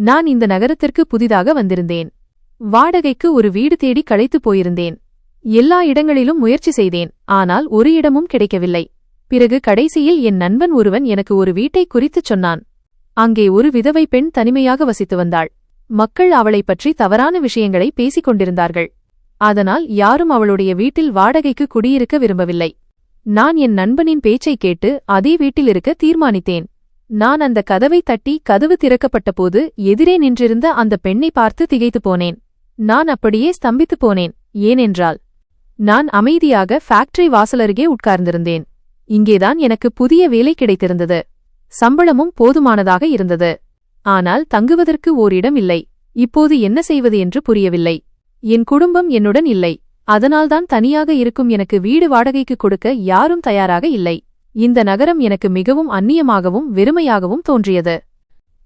நான் இந்த நகரத்திற்கு புதிதாக வந்திருந்தேன். வாடகைக்கு ஒரு வீடு தேடி களைத்துப் போயிருந்தேன். எல்லா இடங்களிலும் முயற்சி செய்தேன், ஆனால் ஒரு இடமும் கிடைக்கவில்லை. பிறகு கடைசியில் என் நண்பன் ஒருவன் எனக்கு ஒரு வீட்டை குறித்துச் சொன்னான். அங்கே ஒரு விதவை பெண் தனிமையாக வசித்து வந்தாள். மக்கள் அவளைப் பற்றி தவறான விஷயங்களை பேசிக் கொண்டிருந்தார்கள். அதனால் யாரும் அவளுடைய வீட்டில் வாடகைக்கு குடியிருக்க விரும்பவில்லை. நான் என் நண்பனின் பேச்சைக் கேட்டு அதே வீட்டில் இருக்க தீர்மானித்தேன். நான் அந்த கதவை தட்டி கதவு திறக்கப்பட்டபோது எதிரே நின்றிருந்த அந்த பெண்ணை பார்த்து திகைத்துப் போனேன். நான் அப்படியே ஸ்தம்பித்துப் போனேன். ஏனென்றால் நான் அமைதியாக ஃபேக்டரி வாசலருகே உட்கார்ந்திருந்தேன். இங்கேதான் எனக்கு புதிய வேலை கிடைத்திருந்தது. சம்பளமும் போதுமானதாக இருந்தது. ஆனால் தங்குவதற்கு ஓரிடம் இல்லை. இப்போது என்ன செய்வது என்று புரியவில்லை. என் குடும்பம் என்னுடன் இல்லை. அதனால்தான் தனியாக இருக்கும் எனக்கு வீடு வாடகைக்கு கொடுக்க யாரும் தயாராக இல்லை. இந்த நகரம் எனக்கு மிகவும் அந்நியமாகவும் வெறுமையாகவும் தோன்றியது.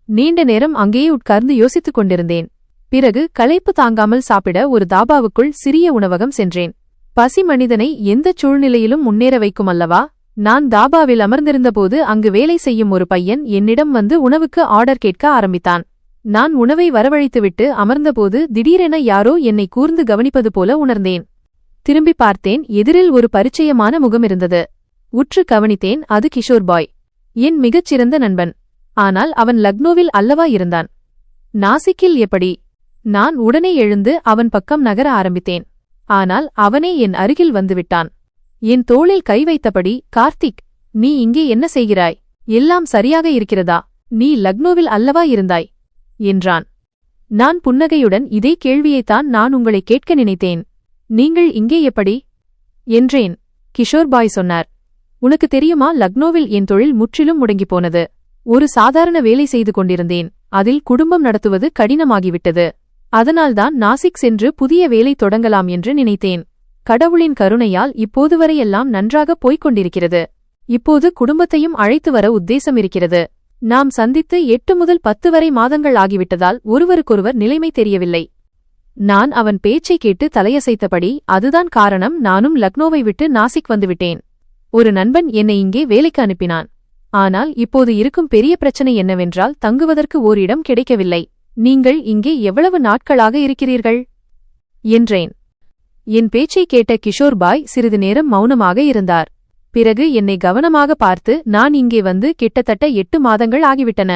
நீண்ட நேரம் அங்கேயே உட்கார்ந்து யோசித்துக் கொண்டிருந்தேன். பிறகு களைப்பு தாங்காமல் சாப்பிட ஒரு தாபாவுக்குள் சிறிய உணவகம் சென்றேன். பசி மனிதனை எந்தச் சூழ்நிலையிலும் முன்னேற வைக்கும் அல்லவா? நான் தாபாவில் அமர்ந்திருந்தபோது அங்கு வேலை செய்யும் ஒரு பையன் என்னிடம் வந்து உணவுக்கு ஆர்டர் கேட்க ஆரம்பித்தான். நான் உணவை வரவழைத்துவிட்டு அமர்ந்தபோது திடீரென யாரோ என்னை கூர்ந்து கவனிப்பது போல உணர்ந்தேன். திரும்பி பார்த்தேன். எதிரில் ஒரு பரிச்சயமான முகம் இருந்தது. உற்று கவனித்தேன். அது கிஷோர் பாய், என் மிகச்சிறந்த நண்பன். ஆனால் அவன் லக்னோவில் அல்லவா இருந்தான். நாசிக்கில் எப்படி? நான் உடனே எழுந்து அவன் பக்கம் நகர ஆரம்பித்தேன். ஆனால் அவனே என் அருகில் வந்துவிட்டான். என் தோளில் கை வைத்தபடி, கார்த்திக், நீ இங்கே என்ன செய்கிறாய்? எல்லாம் சரியாக இருக்கிறதா? நீ லக்னோவில் அல்லவா இருந்தாய் என்றான். நான் புன்னகையுடன், இதே கேள்வியைத்தான் நான் உங்களை கேட்க நினைத்தேன். நீங்கள் இங்கே எப்படி என்றேன். கிஷோர் பாய் சொன்னார், உனக்கு தெரியுமா, லக்னோவில் என் தொழில் முற்றிலும் முடங்கிப் போனது. ஒரு சாதாரண வேலை செய்து கொண்டிருந்தேன். அதில் குடும்பம் நடத்துவது கடினமாகிவிட்டது. அதனால்தான் நாசிக் சென்று புதிய வேலை தொடங்கலாம் என்று நினைத்தேன். கடவுளின் கருணையால் இப்போது வரையெல்லாம் நன்றாக போய்க் கொண்டிருக்கிறது. இப்போது குடும்பத்தையும் அழைத்து வர உத்தேசம் இருக்கிறது. நாம் சந்தித்து 8 முதல் 10 வரை மாதங்கள் ஆகிவிட்டதால் ஒருவருக்கொருவர் நிலைமை தெரியவில்லை. நான் அவன் பேச்சை கேட்டு தலையசைத்தபடி, அதுதான் காரணம், நானும் லக்னோவை விட்டு நாசிக் வந்துவிட்டேன். ஒரு நண்பன் என்னை இங்கே வேலைக்கு அனுப்பினான். ஆனால் இப்போது இருக்கும் பெரிய பிரச்சனை என்னவென்றால் தங்குவதற்கு ஓரிடம் கிடைக்கவில்லை. நீங்கள் இங்கே எவ்வளவு நாட்களாக இருக்கிறீர்கள் என்றேன். என் பேச்சை கேட்ட கிஷோர் பாய் சிறிது நேரம் மௌனமாக இருந்தார். பிறகு என்னை கவனமாக பார்த்து, நான் இங்கே வந்து கிட்டத்தட்ட 8 மாதங்கள் ஆகிவிட்டன.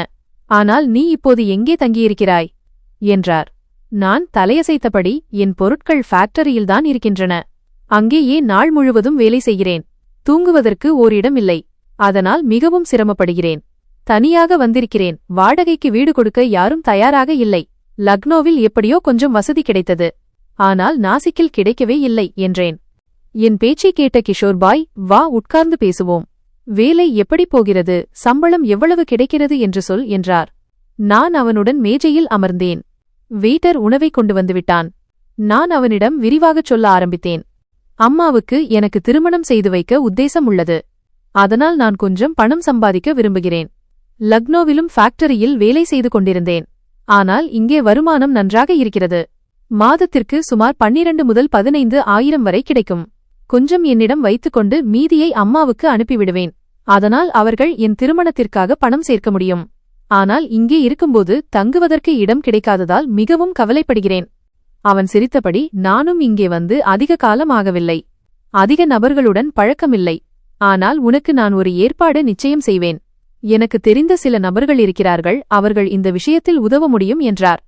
ஆனால் நீ இப்போது எங்கே தங்கியிருக்கிறாய் என்றார். நான் தலையசைத்தபடி, என் பொருட்கள் ஃபேக்டரியில்தான் இருக்கின்றன. அங்கேயே நாள் முழுவதும் வேலை செய்கிறேன். தூங்குவதற்கு ஓரிடம் இல்லை. அதனால் மிகவும் சிரமப்படுகிறேன். தனியாக வந்திருக்கிறேன். வாடகைக்கு வீடு கொடுக்க யாரும் தயாராக இல்லை. லக்னோவில் எப்படியோ கொஞ்சம் வசதி கிடைத்தது. ஆனால் நாசிக்கில் கிடைக்கவே இல்லை என்றேன். என் பேச்சை கேட்ட கிஷோர் பாய், வா உட்கார்ந்து பேசுவோம். வேலை எப்படி போகிறது, சம்பளம் எவ்வளவு கிடைக்கிறது என்று சொல் என்றார். நான் அவனுடன் மேஜையில் அமர்ந்தேன். வெயிட்டர் உணவை கொண்டு வந்துவிட்டான். நான் அவனிடம் விரிவாகச் சொல்ல ஆரம்பித்தேன். அம்மாவுக்கு எனக்கு திருமணம் செய்து வைக்க உத்தேசம் உள்ளது. அதனால் நான் கொஞ்சம் பணம் சம்பாதிக்க விரும்புகிறேன். லக்னோவிலும் ஃபேக்டரியில் வேலை செய்து கொண்டிருந்தேன். ஆனால் இங்கே வருமானம் நன்றாக இருக்கிறது. மாதத்திற்கு சுமார் 12 முதல் 15 ஆயிரம் வரை கிடைக்கும். கொஞ்சம் என்னிடம் வைத்துக்கொண்டு மீதியை அம்மாவுக்கு அனுப்பிவிடுவேன். அதனால் அவர்கள் என் திருமணத்திற்காக பணம் சேர்க்க முடியும். ஆனால் இங்கே இருக்கும்போது தங்குவதற்கு இடம் கிடைக்காததால் மிகவும் கவலைப்படுகிறேன். அவன் சிரித்தபடி, நானும் இங்கே வந்து அதிக காலம் ஆகவில்லை. அதிக நபர்களுடன் பழக்கமில்லை. ஆனால் உனக்கு நான் ஒரு ஏற்பாடு நிச்சயம் செய்வேன். எனக்கு தெரிந்த சில நபர்கள் இருக்கிறார்கள். அவர்கள் இந்த விஷயத்தில் உதவ முடியும் என்றார்.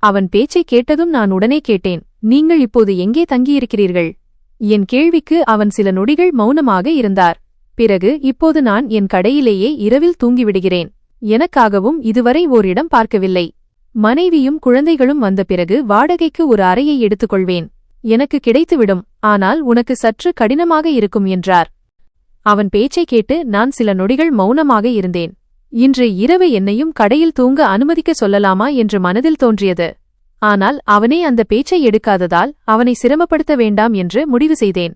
அவன் பேச்சை கேட்டதும் நான் உடனே கேட்டேன், நீங்கள் இப்போது எங்கே தங்கியிருக்கிறீர்கள் என் கேள்விக்கு அவன் சில நொடிகள் மௌனமாக இருந்தார். பிறகு, இப்போது நான் என் கடையிலேயே இரவில் தூங்கிவிடுகிறேன். எனக்காகவும் இதுவரை ஓரிடம் பார்க்கவில்லை. மனைவியும் குழந்தைகளும் வந்த பிறகு வாடகைக்கு ஒரு அறையை எடுத்துக்கொள்வேன். எனக்கு கிடைத்துவிடும். ஆனால் உனக்கு சற்று கடினமாக இருக்கும் என்றார். அவன் பேச்சை கேட்டு நான் சில நொடிகள் மௌனமாக இருந்தேன். இன்று இரவு என்னையும் கடையில் தூங்க அனுமதிக்க சொல்லலாமா என்று மனதில் தோன்றியது. ஆனால் அவனே அந்த பேச்சை எடுக்காததால் அவனை சிரமப்படுத்த வேண்டாம் என்று முடிவு செய்தேன்.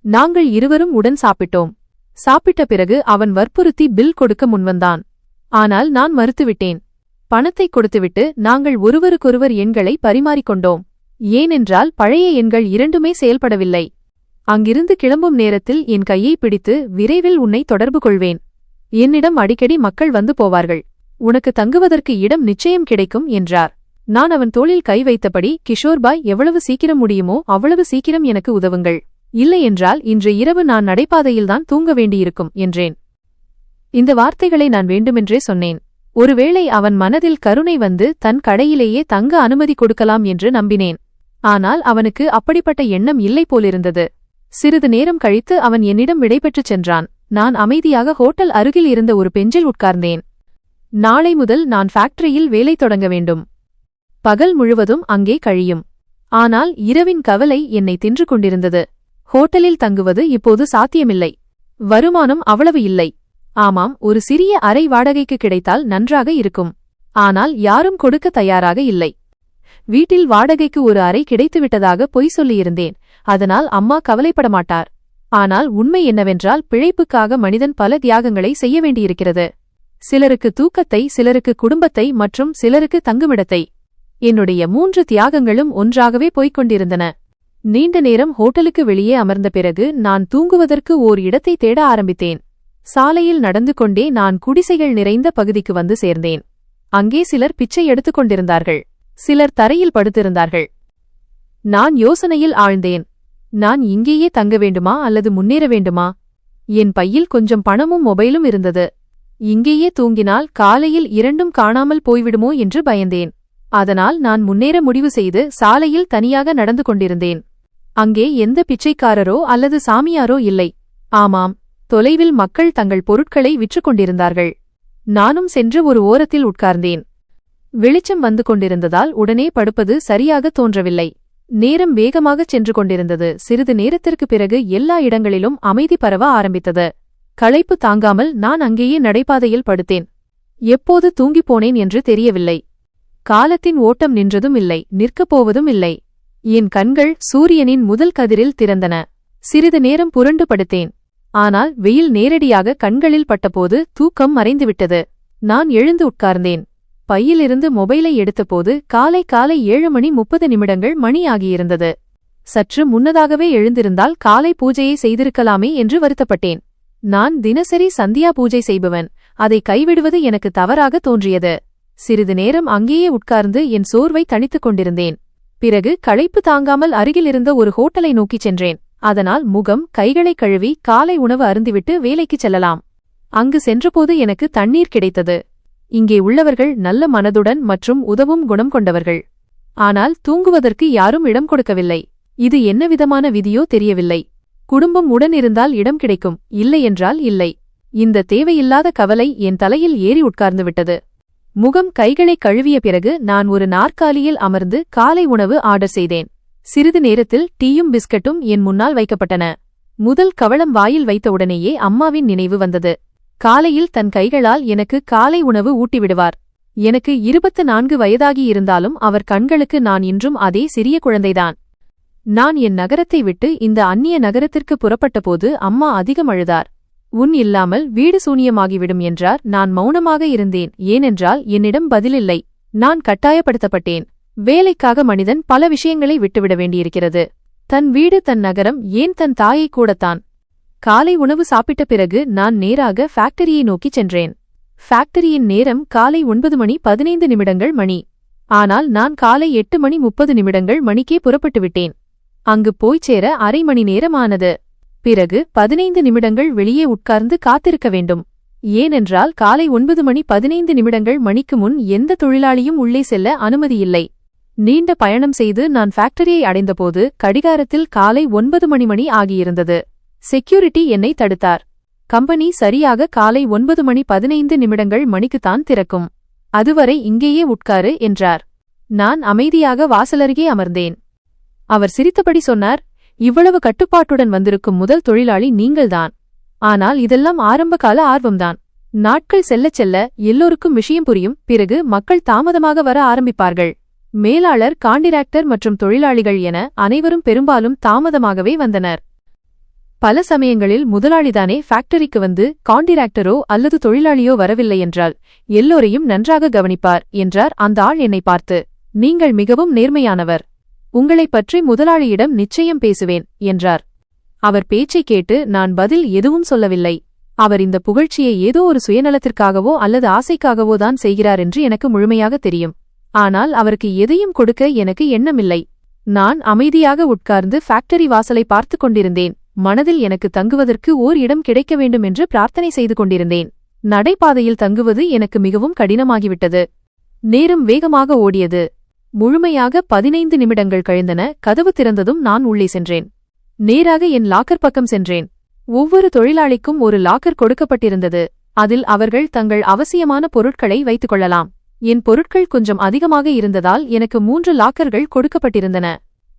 நாங்கள் இருவரும் உடன் சாப்பிட்டோம். சாப்பிட்ட பிறகு அவன் வற்புறுத்தி பில் கொடுக்க முன்வந்தான். ஆனால் நான் மறுத்துவிட்டேன். பணத்தை கொடுத்துவிட்டு நாங்கள் ஒருவருக்கொருவர் எண்களை பரிமாறிக்கொண்டோம். ஏனென்றால் பழைய எண்கள் இரண்டுமே செயல்படவில்லை. அங்கிருந்து கிளம்பும் நேரத்தில் என் கையை பிடித்து, விரைவில் உன்னை தொடர்பு கொள்வேன். என்னிடம் அடிக்கடி மக்கள் வந்து போவார்கள். உனக்கு தங்குவதற்கு இடம் நிச்சயம் கிடைக்கும் என்றார். நான் அவன் தோளில் கை வைத்தபடி, கிஷோர்பாய், எவ்வளவு சீக்கிரம் முடியுமோ அவ்வளவு சீக்கிரம் எனக்கு உதவுங்கள். இல்லையென்றால் இன்று இரவு நான் நடைபாதையில்தான் தூங்க வேண்டியிருக்கும் என்றேன். இந்த வார்த்தைகளை நான் வேண்டுமென்றே சொன்னேன். ஒருவேளை அவன் மனதில் கருணை வந்து தன் கடையிலேயே தங்க அனுமதி கொடுக்கலாம் என்று நம்பினேன். ஆனால் அவனுக்கு அப்படிப்பட்ட எண்ணம் இல்லை போலிருந்தது. சிறிது நேரம் கழித்து அவன் என்னிடம் விடைபெற்றுச் சென்றான். நான் அமைதியாக ஹோட்டல் அருகில் இருந்த ஒரு பெஞ்சில் உட்கார்ந்தேன். நாளை முதல் நான் ஃபேக்டரியில் வேலை தொடங்க வேண்டும். பகல் முழுவதும் அங்கே கழியும். ஆனால் இரவின் கவலை என்னை தின்று கொண்டிருந்தது. ஹோட்டலில் தங்குவது இப்போது சாத்தியமில்லை. வருமானம் அவ்வளவு இல்லை. ஆமாம், ஒரு சிறிய அறை வாடகைக்கு கிடைத்தால் நன்றாக இருக்கும். ஆனால் யாரும் கொடுக்க தயாராக இல்லை. வீட்டில் வாடகைக்கு ஒரு அறை கிடைத்துவிட்டதாக பொய் சொல்லியிருந்தேன். அதனால் அம்மா கவலைப்பட மாட்டார். ஆனால் உண்மை என்னவென்றால், பிழைப்புக்காக மனிதன் பல தியாகங்களை செய்ய வேண்டியிருக்கிறது. சிலருக்கு தூக்கத்தை, சிலருக்கு குடும்பத்தை மற்றும் சிலருக்கு தங்குமிடத்தை. என்னுடைய 3 தியாகங்களும் ஒன்றாகவே போய்க் கொண்டிருந்தன. நீண்ட நேரம் ஹோட்டலுக்கு வெளியே அமர்ந்த பிறகு நான் தூங்குவதற்கு ஓர் இடத்தை தேட ஆரம்பித்தேன். சாலையில் நடந்து கொண்டே நான் குடிசைகள் நிறைந்த பகுதிக்கு வந்து சேர்ந்தேன். அங்கே சிலர் பிச்சை எடுத்துக் கொண்டிருந்தார்கள். சிலர் தரையில் படுத்திருந்தார்கள். நான் யோசனையில் ஆழ்ந்தேன். நான் இங்கேயே தங்க வேண்டுமா அல்லது முன்னேற வேண்டுமா? என் பையில் கொஞ்சம் பணமும் மொபைலும் இருந்தது. இங்கேயே தூங்கினால் காலையில் இரண்டும் காணாமல் போய்விடுமோ என்று பயந்தேன். அதனால் நான் முன்னேற முடிவு செய்து சாலையில் தனியாக நடந்து கொண்டிருந்தேன். அங்கே எந்த பிச்சைக்காரரோ அல்லது சாமியாரோ இல்லை. ஆமாம், தொலைவில் மக்கள் தங்கள் பொருட்களை விற்றுக் கொண்டிருந்தார்கள். நானும் சென்று ஒரு ஓரத்தில் உட்கார்ந்தேன். வெளிச்சம் வந்து கொண்டிருந்ததால் உடனே படுப்பது சரியாக தோன்றவில்லை. நேரம் வேகமாகச் சென்று கொண்டிருந்தது. சிறிது நேரத்திற்குப் பிறகு எல்லா இடங்களிலும் அமைதி பரவ ஆரம்பித்தது. களைப்பு தாங்காமல் நான் அங்கேயே நடைபாதையில் படுத்தேன். எப்போது தூங்கிப்போனேன் என்று தெரியவில்லை. காலத்தின் ஓட்டம் நின்றதும் இல்லை, நிற்கப் போவதும் இல்லை. என் கண்கள் சூரியனின் முதல் கதிரில் திறந்தன. சிறிது நேரம் புரண்டு படுத்தேன். ஆனால் வெயில் நேரடியாக கண்களில் பட்டபோது தூக்கம் மறைந்துவிட்டது. நான் எழுந்து உட்கார்ந்தேன். பையிலிருந்து மொபைலை எடுத்தபோது காலை 7:30 மணி ஆகியிருந்தது. சற்று முன்னதாகவே எழுந்திருந்தால் காலை பூஜையை செய்திருக்கலாமே என்று வருத்தப்பட்டேன். நான் தினசரி சந்தியா பூஜை செய்பவன். அதை கைவிடுவது எனக்கு தவறாக தோன்றியது. சிறிது நேரம் அங்கேயே உட்கார்ந்து என் சோர்வை தணித்துக் கொண்டிருந்தேன். பிறகு களைப்பு தாங்காமல் அருகிலிருந்த ஒரு ஹோட்டலை நோக்கிச் சென்றேன். அதனால் முகம், கைகளை கழுவி காலை உணவு அருந்திவிட்டு வேலைக்குச் செல்லலாம். அங்கு சென்றபோது எனக்கு தண்ணீர் கிடைத்தது. இங்கே உள்ளவர்கள் நல்ல மனதுடன் மற்றும் உதவும் குணம் கொண்டவர்கள். ஆனால் தூங்குவதற்கு யாரும் இடம் கொடுக்கவில்லை. இது என்ன விதமான விதியோ தெரியவில்லை. குடும்பம் உடன் இருந்தால் இடம் கிடைக்கும், இல்லையென்றால் இல்லை. இந்த தேவையில்லாத கவலை என் தலையில் ஏறி உட்கார்ந்துவிட்டது. முகம், கைகளை கழுவிய பிறகு நான் ஒரு நாற்காலியில் அமர்ந்து காலை உணவு ஆர்டர் செய்தேன். சிறிது நேரத்தில் டீயும் பிஸ்கட்டும் என் முன்னால் வைக்கப்பட்டன. முதல் கவளம் வாயில் வைத்தவுடனேயே அம்மாவின் நினைவு வந்தது. காலையில் தன் கைகளால் எனக்கு காலை உணவு ஊட்டிவிடுவார். எனக்கு 24 வயதாகியிருந்தாலும் அவர் கண்களுக்கு நான் இன்றும் அதே சிறிய குழந்தைதான். நான் என் நகரத்தை விட்டு இந்த அந்நிய நகரத்திற்கு புறப்பட்டபோது அம்மா அதிகம் அழுதார். உன் இல்லாமல் வீடு சூனியமாகிவிடும் என்றார். நான் மௌனமாக இருந்தேன். ஏனென்றால் என்னிடம் பதிலில்லை. நான் கட்டாயப்படுத்தப்பட்டேன். வேலைக்காக மனிதன் பல விஷயங்களை விட்டுவிட வேண்டியிருக்கிறது. தன் வீடு, தன் நகரம், ஏன் தன் தாயை கூடத்தான். காலை உணவு சாப்பிட்ட பிறகு நான் நேராக ஃபேக்டரியை நோக்கிச் சென்றேன். ஃபேக்டரியின் நேரம் காலை 9:15 மணி. ஆனால் நான் காலை 8:30 மணிக்கே புறப்பட்டுவிட்டேன். அங்கு போய்ச் சேர அரை மணி நேரம் ஆனது. பிறகு 15 நிமிடங்கள் வெளியே உட்கார்ந்து காத்திருக்க வேண்டும். ஏனென்றால் காலை 9:15 மணிக்கு முன் எந்த தொழிலாளியும் உள்ளே செல்ல அனுமதியில்லை. நீண்ட பயணம் செய்து நான் ஃபேக்டரியை அடைந்தபோது கடிகாரத்தில் காலை 9 மணி ஆகியிருந்தது. செக்யூரிட்டி என்னை தடுத்தார். கம்பெனி சரியாக காலை 9:15 மணிக்குத்தான் திறக்கும். அதுவரை இங்கேயே உட்காரு என்றார். நான் அமைதியாக வாசலருகே அமர்ந்தேன். அவர் சிரித்தபடி சொன்னார், இவ்வளவு கட்டுப்பாட்டுடன் வந்திருக்கும் முதல் தொழிலாளி நீங்கள்தான். ஆனால் இதெல்லாம் ஆரம்பகால ஆர்வம்தான். நாட்கள் செல்லச் செல்ல எல்லோருக்கும் விஷயம் புரியும். பிறகு மக்கள் தாமதமாக வர ஆரம்பிப்பார்கள். மேலாளர், காண்டிராக்டர் மற்றும் தொழிலாளிகள் என அனைவரும் பெரும்பாலும் தாமதமாகவே வந்தனர். பல சமயங்களில் முதலாளிதானே ஃபேக்டரிக்கு வந்து காண்டிராக்டரோ அல்லது தொழிலாளியோ வரவில்லை என்றால் எல்லோரையும் நன்றாக கவனிப்பார் என்றார் அந்த ஆள் என்னை பார்த்து. நீங்கள் மிகவும் நேர்மையானவர். உங்களைப் பற்றி முதலாளியிடம் நிச்சயம் பேசுவேன் என்றார். அவர் பேச்சைக் கேட்டு நான் பதில் எதுவும் சொல்லவில்லை. அவர் இந்த புகழ்ச்சியை ஏதோ ஒரு சுயநலத்திற்காகவோ அல்லது ஆசைக்காகவோ தான் செய்கிறார் என்று எனக்கு முழுமையாக தெரியும். ஆனால் அவருக்கு எதையும் கொடுக்க எனக்கு எண்ணமில்லை. நான் அமைதியாக உட்கார்ந்து ஃபேக்டரி வாசலை பார்த்து கொண்டிருந்தேன். மனதில் எனக்கு தங்குவதற்கு ஓர் இடம் கிடைக்க வேண்டும் என்று பிரார்த்தனை செய்து கொண்டிருந்தேன். நடைபாதையில் தங்குவது எனக்கு மிகவும் கடினமாகிவிட்டது. நேரம் வேகமாக ஓடியது. முழுமையாக 15 நிமிடங்கள் கழிந்தன. கதவு திறந்ததும் நான் உள்ளே சென்றேன். நேராக என் லாக்கர் பக்கம் சென்றேன். ஒவ்வொரு தொழிலாளிக்கும் ஒரு லாக்கர் கொடுக்கப்பட்டிருந்தது. அதில் அவர்கள் தங்கள் அவசியமான பொருட்களை வைத்துக் கொள்ளலாம். என் பொருட்கள் கொஞ்சம் அதிகமாக இருந்ததால் எனக்கு 3 லாக்கர்கள் கொடுக்கப்பட்டிருந்தன.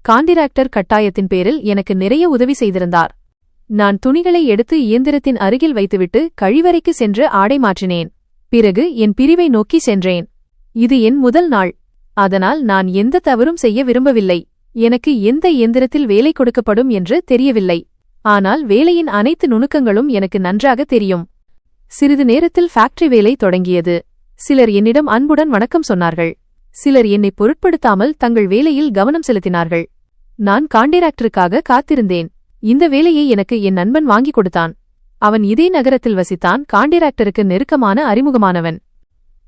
காண்டிராக்டர் கட்டாயத்தின் பேரில் எனக்கு நிறைய உதவி செய்திருந்தார். நான் துணிகளை எடுத்து இயந்திரத்தின் அருகில் வைத்துவிட்டு கழிவறைக்கு சென்று ஆடை மாற்றினேன். பிறகு என் பிரிவை நோக்கி சென்றேன். இது என் முதல் நாள். அதனால் நான் எந்த தவறும் செய்ய விரும்பவில்லை. எனக்கு எந்த இயந்திரத்தில் வேலை கொடுக்கப்படும் என்று தெரியவில்லை. ஆனால் வேலையின் அனைத்து நுணுக்கங்களும் எனக்கு நன்றாக தெரியும். சிறிது நேரத்தில் ஃபேக்டரி வேலை தொடங்கியது. சிலர் என்னிடம் அன்புடன் வணக்கம் சொன்னார்கள். சிலர் என்னை பொருட்படுத்தாமல் தங்கள் வேலையில் கவனம் செலுத்தினார்கள். நான் காண்டிராக்டருக்காக காத்திருந்தேன். இந்த வேலையை எனக்கு என் நண்பன் வாங்கிக் கொடுத்தான். அவன் இதே நகரத்தில் வசித்தான். காண்டிராக்டருக்கு நெருக்கமான அறிமுகமானவன்.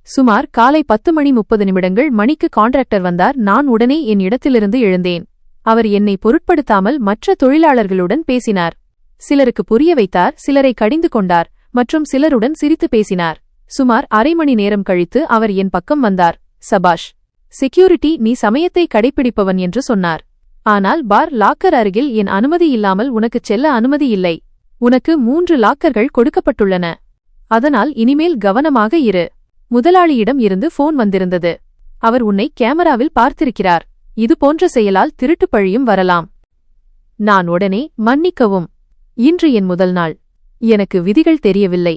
சுமார் காலை 10:30 மணிக்கு காண்ட்ராக்டர் வந்தார். நான் உடனே என் இடத்திலிருந்து எழுந்தேன். அவர் என்னை பொருட்படுத்தாமல் மற்ற தொழிலாளர்களுடன் பேசினார். சிலருக்கு புரிய வைத்தார், சிலரை கடிந்து கொண்டார் மற்றும் சிலருடன் சிரித்து பேசினார். சுமார் அரை மணி நேரம் கழித்து அவர் என் பக்கம் வந்தார். சபாஷ், செக்யூரிட்டி, நீ சமயத்தை கடைப்பிடிப்பவன் என்று சொன்னார். ஆனால் பார் லாக்கர் அருகில் என் அனுமதி இல்லாமல் உனக்குச் செல்ல அனுமதி இல்லை. உனக்கு 3 லாக்கர்கள் கொடுக்கப்பட்டுள்ளன. அதனால் இனிமேல் கவனமாக இரு. முதலாளியிடம் இருந்து போன் வந்திருந்தது. அவர் உன்னை கேமராவில் பார்த்திருக்கிறார். இது போன்ற செயலால் திருட்டுப் பழியும் வரலாம். நான் உடனே, மன்னிக்கவும், இன்று என் முதல் நாள். எனக்கு விதிகள் தெரியவில்லை.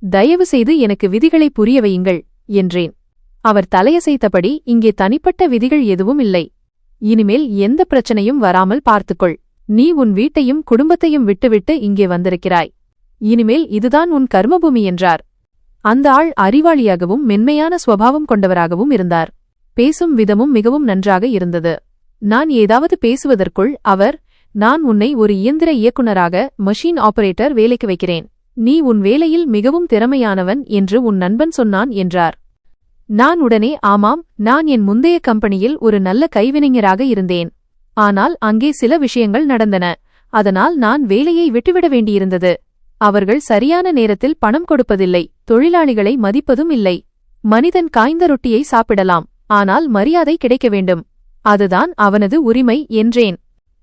தயவு செய்து எனக்கு விதிகளை புரிய வையுங்கள் என்றேன். அவர் தலையசைத்தபடி, இங்கே தனிப்பட்ட விதிகள் எதுவும் இல்லை. இனிமேல் எந்த பிரச்சனையும் வராமல் பார்த்துக்கொள். நீ உன் வீட்டையும் குடும்பத்தையும் விட்டுவிட்டு இங்கே வந்திருக்கிறாய். இனிமேல் இதுதான் உன் கர்மபூமி என்றார். அந்த ஆள் அறிவாளியாகவும் மென்மையான சுவாவம் கொண்டவராகவும் இருந்தார். பேசும் விதமும் மிகவும் நன்றாக இருந்தது. நான் ஏதாவது பேசுவதற்குள் அவர், நான் உன்னை ஒரு இயந்திர இயக்குநராக, மெஷின் ஆபரேட்டர் வேலைக்கு வைக்கிறேன். நீ உன் வேலையில் மிகவும் திறமையானவன் என்று உன் நண்பன் சொன்னான் என்றார். நான் உடனே, ஆமாம், நான் என் முந்தைய கம்பெனியில் ஒரு நல்ல கைவினைஞராக இருந்தேன். ஆனால் அங்கே சில விஷயங்கள் நடந்தன. அதனால் நான் வேலையை விட்டுவிட வேண்டியிருந்தது. அவர்கள் சரியான நேரத்தில் பணம் கொடுப்பதில்லை, தொழிலாளிகளை மதிப்பதும் இல்லை. மனிதன் காய்ந்த ரொட்டியை சாப்பிடலாம், ஆனால் மரியாதை கிடைக்க வேண்டும். அதுதான் அவனது உரிமை என்றேன்.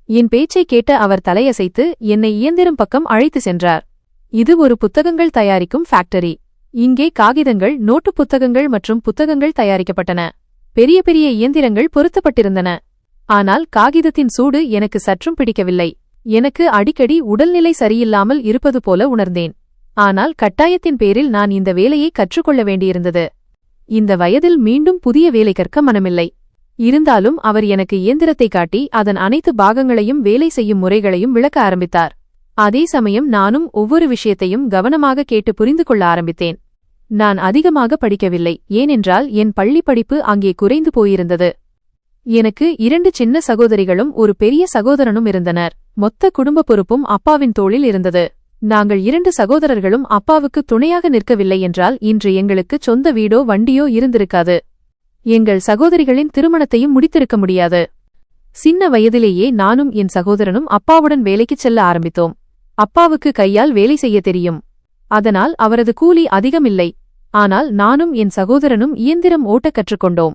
என் பேச்சை கேட்ட அவர் தலையசைத்து என்னை இயந்திரம் பக்கம் அழைத்து சென்றார். இது ஒரு புத்தகங்கள் தயாரிக்கும் ஃபேக்டரி. இங்கே காகிதங்கள், நோட்டு புத்தகங்கள் மற்றும் புத்தகங்கள் தயாரிக்கப்பட்டன. பெரிய பெரிய இயந்திரங்கள் பொருத்தப்பட்டிருந்தன. ஆனால் காகிதத்தின் சூடு எனக்கு சற்றும் பிடிக்கவில்லை. எனக்கு அடிக்கடி உடல்நிலை சரியில்லாமல் இருப்பது போல உணர்ந்தேன். ஆனால் கட்டாயத்தின் பேரில் நான் இந்த வேலையை கற்றுக்கொள்ள வேண்டியிருந்தது. இந்த வயதில் மீண்டும் புதிய வேலை கற்க மனமில்லை. இருந்தாலும் அவர் எனக்கு இயந்திரத்தை காட்டி அதன் அனைத்து பாகங்களையும் வேலை செய்யும் முறைகளையும் விளக்க ஆரம்பித்தார். அதே சமயம் நானும் ஒவ்வொரு விஷயத்தையும் கவனமாக கேட்டு புரிந்து கொள்ள ஆரம்பித்தேன். நான் அதிகமாக படிக்கவில்லை, ஏனென்றால் என் பள்ளி படிப்பு அங்கே குறைந்து போயிருந்தது. எனக்கு 2 சின்ன சகோதரிகளும் ஒரு பெரிய சகோதரனும் இருந்தனர். மொத்த குடும்ப பொறுப்பும் அப்பாவின் தோளில் இருந்தது. நாங்கள் 2 சகோதரர்களும் அப்பாவுக்கு துணையாக நிற்கவில்லை என்றால் இன்று எங்களுக்கு சொந்த வீடோ வண்டியோ இருந்திருக்காது. எங்கள் சகோதரிகளின் திருமணத்தையும் முடித்திருக்க முடியாது. சின்ன வயதிலேயே நானும் என் சகோதரனும் அப்பாவுடன் வேலைக்குச் செல்ல ஆரம்பித்தோம். அப்பாவுக்கு கையால் வேலை செய்ய தெரியும். அதனால் அவரது கூலி அதிகமில்லை. ஆனால் நானும் என் சகோதரனும் இயந்திரம் ஓட்டக் கற்றுக்கொண்டோம்.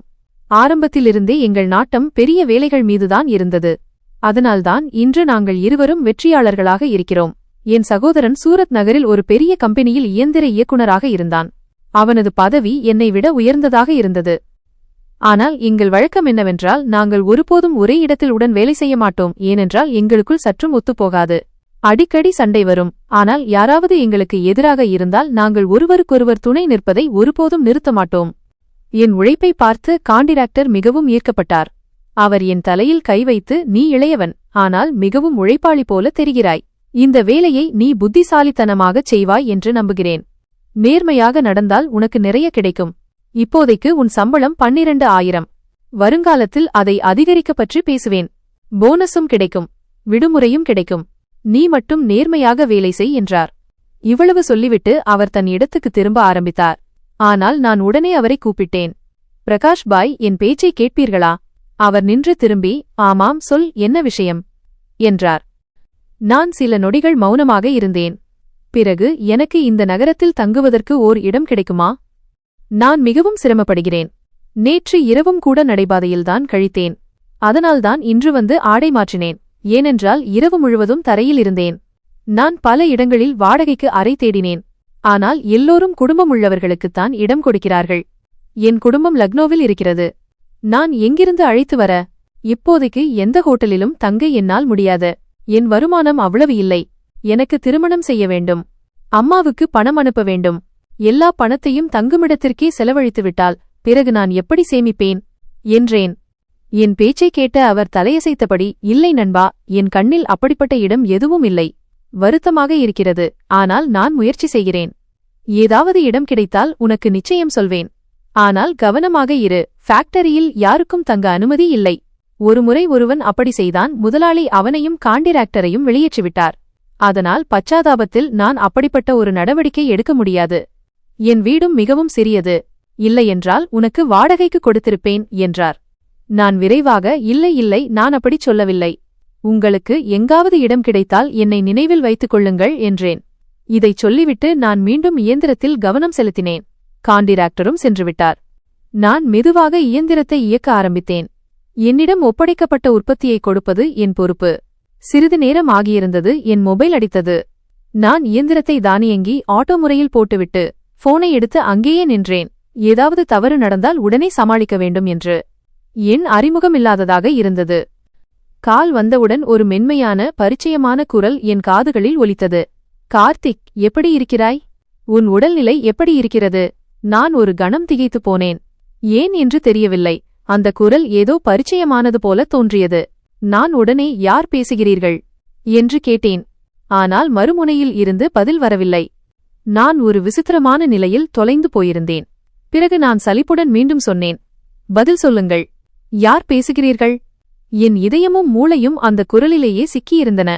ஆரம்பத்திலிருந்தே எங்கள் நாட்டம் பெரிய வேலைகள் மீதுதான் இருந்தது. அதனால்தான் இன்று நாங்கள் இருவரும் வெற்றியாளர்களாக இருக்கிறோம். என் சகோதரன் சூரத் நகரில் ஒரு பெரிய கம்பெனியில் இயந்திர இயக்குநராக இருந்தான். அவனது பதவி என்னை விட உயர்ந்ததாக இருந்தது. ஆனால் எங்கள் வழக்கம் என்னவென்றால், நாங்கள் ஒருபோதும் ஒரே இடத்தில் உடன் வேலை செய்ய மாட்டோம். ஏனென்றால் எங்களுக்குள் சற்றும் ஒத்துப்போகாது. அடிக்கடி சண்டை வரும். ஆனால் யாராவது எங்களுக்கு எதிராக இருந்தால் நாங்கள் ஒருவருக்கொருவர் துணை நிற்பதை ஒருபோதும் நிறுத்த மாட்டோம். என் உழைப்பை பார்த்து காண்டிராக்டர் மிகவும் ஈர்க்கப்பட்டார். அவர் என் தலையில் கை வைத்து, நீ இளையவன், ஆனால் மிகவும் உழைப்பாளி போல தெரிகிறாய். இந்த வேலையை நீ புத்திசாலித்தனமாகச் செய்வாய் என்று நம்புகிறேன். நேர்மையாக நடந்தால் உனக்கு நிறைய கிடைக்கும். இப்போதைக்கு உன் சம்பளம் 12,000. வருங்காலத்தில் அதை அதிகரிக்க பற்றி பேசுவேன். போனஸும் கிடைக்கும், விடுமுறையும் கிடைக்கும். நீ மட்டும் நேர்மையாக வேலை செய் என்றார். இவ்வளவு சொல்லிவிட்டு அவர் தன் இடத்துக்கு திரும்ப ஆரம்பித்தார். ஆனால் நான் உடனே அவரை கூப்பிட்டேன். பிரகாஷ் பாய், என் பேச்சை கேட்பீர்களா? அவர் நின்று திரும்பி, ஆமாம், சொல், என்ன விஷயம் என்றார். நான் சில நொடிகள் மௌனமாக இருந்தேன். பிறகு, எனக்கு இந்த நகரத்தில் தங்குவதற்கு ஓர் இடம் கிடைக்குமா? நான் மிகவும் சிரமப்படுகிறேன். நேற்று இரவும் கூட நடைபாதையில்தான் கழித்தேன். அதனால்தான் இன்று வந்து ஆடை மாற்றினேன். ஏனென்றால் இரவு முழுவதும் தரையில் இருந்தேன். நான் பல இடங்களில் வாடகைக்கு அறை தேடினேன். ஆனால் எல்லோரும் குடும்பமுள்ளவர்களுக்குத்தான் இடம் கொடுக்கிறார்கள். என் குடும்பம் லக்னோவில் இருக்கிறது. நான் எங்கிருந்து அழைத்து வர? இப்போதைக்கு எந்த ஹோட்டலிலும் தங்க என்னால் முடியாது. என் வருமானம் அவ்வளவு இல்லை. எனக்கு திருமணம் செய்ய வேண்டும். அம்மாவுக்கு பணம் அனுப்ப வேண்டும். எல்லா பணத்தையும் தங்குமிடத்திற்கே செலவழித்துவிட்டால் பிறகு நான் எப்படி சேமிப்பேன் என்றேன். என் பேச்சை கேட்ட அவர் தலையசைத்தபடி, இல்லை நண்பா, என் கண்ணில் அப்படிப்பட்ட இடம் எதுவும் இல்லை. வருத்தமாக இருக்கிறது. ஆனால் நான் முயற்சி செய்கிறேன். ஏதாவது இடம் கிடைத்தால் உனக்கு நிச்சயம் சொல்வேன். ஆனால் கவனமாக இரு. ஃபேக்டரியில் யாருக்கும் தங்க அனுமதி இல்லை. ஒருமுறை ஒருவன் அப்படி செய்தான். முதலாளி அவனையும் காண்டிராக்டரையும் வெளியேற்றிவிட்டார். அதனால் பச்சாதாபத்தில் நான் அப்படிப்பட்ட ஒரு நடவடிக்கை எடுக்க முடியாது. என் வீடும் மிகவும் சிறியது. இல்லையென்றால் உனக்கு வாடகைக்கு கொடுத்திருப்பேன் என்றார். நான் விரைவாக, இல்லை இல்லை, நான் அப்படிச் சொல்லவில்லை. உங்களுக்கு எங்காவது இடம் கிடைத்தால் என்னை நினைவில் வைத்துக் கொள்ளுங்கள் என்றேன். இதைச் சொல்லிவிட்டு நான் மீண்டும் இயந்திரத்தில் கவனம் செலுத்தினேன். காண்டிராக்டரும் சென்றுவிட்டார். நான் மெதுவாக இயந்திரத்தை இயக்க ஆரம்பித்தேன். என்னிடம் ஒப்படைக்கப்பட்ட உற்பத்தியை கொடுப்பது என் பொறுப்பு. சிறிது நேரம் ஆகியிருந்தது. என் மொபைல் அடித்தது. நான் இயந்திரத்தை தானியங்கி ஆட்டோ முறையில் போட்டுவிட்டு போனை எடுத்து அங்கேயே நின்றேன். ஏதாவது தவறு நடந்தால் உடனே சமாளிக்க வேண்டும் என்று. என் அறிமுகமில்லாததாக இருந்தது. கால் வந்தவுடன் ஒரு மென்மையான பரிச்சயமான குரல் என் காதுகளில் ஒலித்தது. கார்த்திக், எப்படி இருக்கிறாய்? உன் உடல்நிலை எப்படி இருக்கிறது? நான் ஒரு கணம் திகைத்துப் போனேன். ஏன் என்று தெரியவில்லை. அந்த குரல் ஏதோ பரிச்சயமானது போல தோன்றியது. நான் உடனே, யார் பேசுகிறீர்கள் என்று கேட்டேன். ஆனால் மறுமுனையில் இருந்து பதில் வரவில்லை. நான் ஒரு விசித்திரமான நிலையில் தொலைந்து போயிருந்தேன். பிறகு நான் சலிப்புடன் மீண்டும் சொன்னேன், பதில் சொல்லுங்கள். யார் பேசுகிறீர்கள்? என் இதயமும் மூளையும் அந்த குரலிலேயே சிக்கியிருந்தன.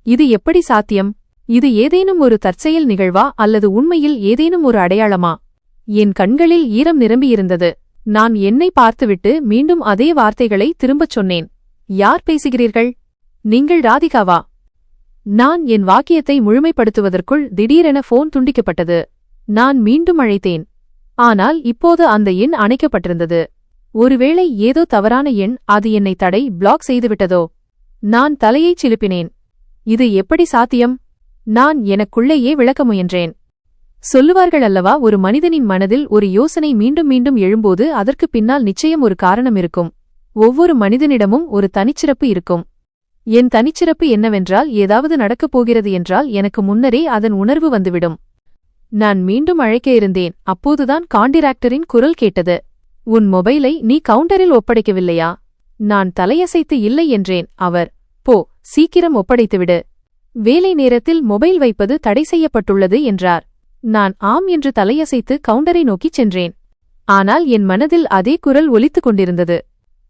இது எப்படி சாத்தியம்? இது ஏதேனும் ஒரு தற்செயல் நிகழ்வா அல்லது உண்மையில் ஏதேனும் ஒரு அடையாளமா? என் கண்களில் ஈரம் நிரம்பியிருந்தது. நான் என்னை பார்த்துவிட்டு மீண்டும் அதே வார்த்தைகளை திரும்பச் சொன்னேன். யார் பேசுகிறீர்கள்? நீங்கள் ராதிகாவா? நான் என் வாக்கியத்தை முழுமைப்படுத்துவதற்குள் திடீரென போன் துண்டிக்கப்பட்டது. நான் மீண்டும் அழைத்தேன். ஆனால் இப்போது அந்த எண் அணைக்கப்பட்டிருந்தது. ஒருவேளை ஏதோ தவறான எண், அது என்னை பிளாக் செய்துவிட்டதோ? நான் தலையைச் சிலுப்பினேன். இது எப்படி சாத்தியம்? நான் எனக்குள்ளேயே விளக்க முயன்றேன். சொல்லுவார்கள் அல்லவா, ஒரு மனிதனின் மனதில் ஒரு யோசனை மீண்டும் மீண்டும் எழும்போது அதற்கு பின்னால் நிச்சயம் ஒரு காரணம் இருக்கும். ஒவ்வொரு மனிதனிடமும் ஒரு தனிச்சிறப்பு இருக்கும். என் தனிச்சிறப்பு என்னவென்றால், ஏதாவது நடக்கப் போகிறது என்றால் எனக்கு முன்னரே அதன் உணர்வு வந்துவிடும். நான் மீண்டும் அழைக்க இருந்தேன். அப்போதுதான் காண்டிராக்டரின் குரல் கேட்டது. உன் மொபைலை நீ கவுண்டரில் ஒப்படைக்கவில்லையா? நான் தலையசைத்து இல்லை என்றேன். அவர், போ, சீக்கிரம் ஒப்படைத்துவிடு. வேலை நேரத்தில் மொபைல் வைப்பது தடை செய்யப்பட்டுள்ளது என்றார். நான் ஆம் என்று தலையசைத்து கவுண்டரை நோக்கிச் சென்றேன். ஆனால் என் மனதில் அதே குரல் ஒலித்துக் கொண்டிருந்தது.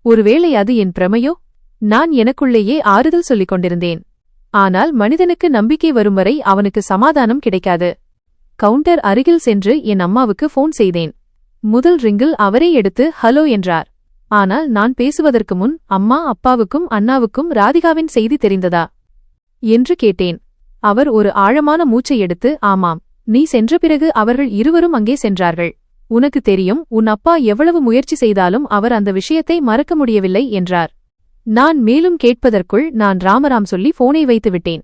ஒருவேளை அது என் பிரமையோ? நான் எனக்குள்ளேயே ஆறுதல் சொல்லிக் கொண்டிருந்தேன். ஆனால் மனிதனுக்கு நம்பிக்கை வரும் வரை அவனுக்கு சமாதானம் கிடைக்காது. கவுண்டர் அருகில் சென்று என் அம்மாவுக்கு போன் செய்தேன். முதல் ரிங்கில் அவரே எடுத்து ஹலோ என்றார். ஆனால் நான் பேசுவதற்கு முன், அம்மா, அப்பாவுக்கும் அண்ணாவுக்கும் ராதிகாவின் செய்தி தெரிந்ததா என்று கேட்டேன். அவர் ஒரு ஆழமான மூச்சை எடுத்து, ஆமாம், நீ சென்ற பிறகு அவர்கள் இருவரும் அங்கே சென்றார்கள். உனக்கு தெரியும், உன் அப்பா எவ்வளவு முயற்சி செய்தாலும் அவர் அந்த விஷயத்தை மறக்க முடியவில்லை என்றார். நான் மேலும் கேட்பதற்குள் நான் ராமராம் சொல்லி போனை வைத்துவிட்டேன்.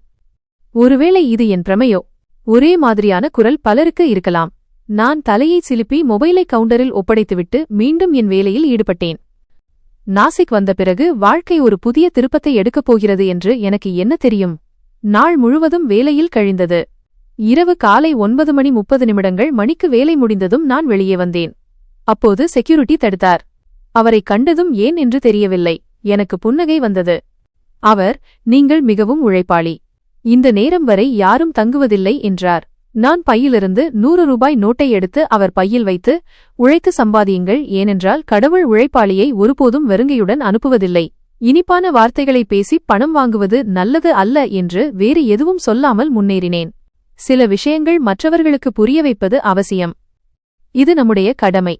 ஒருவேளை இது என் பிரமையோ? ஒரே மாதிரியான குரல் பலருக்கு இருக்கலாம். நான் தலையை சிலுப்பி மொபைலை கவுண்டரில் ஒப்படைத்துவிட்டு மீண்டும் என் வேலையில் ஈடுபட்டேன். நாசிக் வந்த பிறகு வாழ்க்கை ஒரு புதிய திருப்பத்தை எடுக்கப் போகிறது என்று எனக்கு என்ன தெரியும்? நாள் முழுவதும் வேலையில் கழிந்தது. இரவு காலை 9:30 மணிக்கு வேலை முடிந்ததும் நான் வெளியே வந்தேன். அப்போது செக்யூரிட்டி தடுத்தார். அவரை கண்டதும் ஏன் என்று தெரியவில்லை. எனக்கு புன்னகை வந்தது. அவர், நீங்கள் மிகவும் உழைப்பாளி. இந்த நேரம் வரை யாரும் தங்குவதில்லை என்றார். நான் பையிலிருந்து 100 ரூபாய் நோட்டை எடுத்து அவர் பையில் வைத்து, உழைத்து சம்பாதியுங்கள், ஏனென்றால் கடவுள் உழைப்பாளியை ஒருபோதும் வெறுங்கையுடன் அனுப்புவதில்லை. இனிப்பான வார்த்தைகளை பேசி பணம் வாங்குவது நல்லது அல்ல என்று வேறு எதுவும் சொல்லாமல் முன்னேறினேன். சில விஷயங்கள் மற்றவர்களுக்கு புரிய வைப்பது அவசியம். இது நம்முடைய கடமை.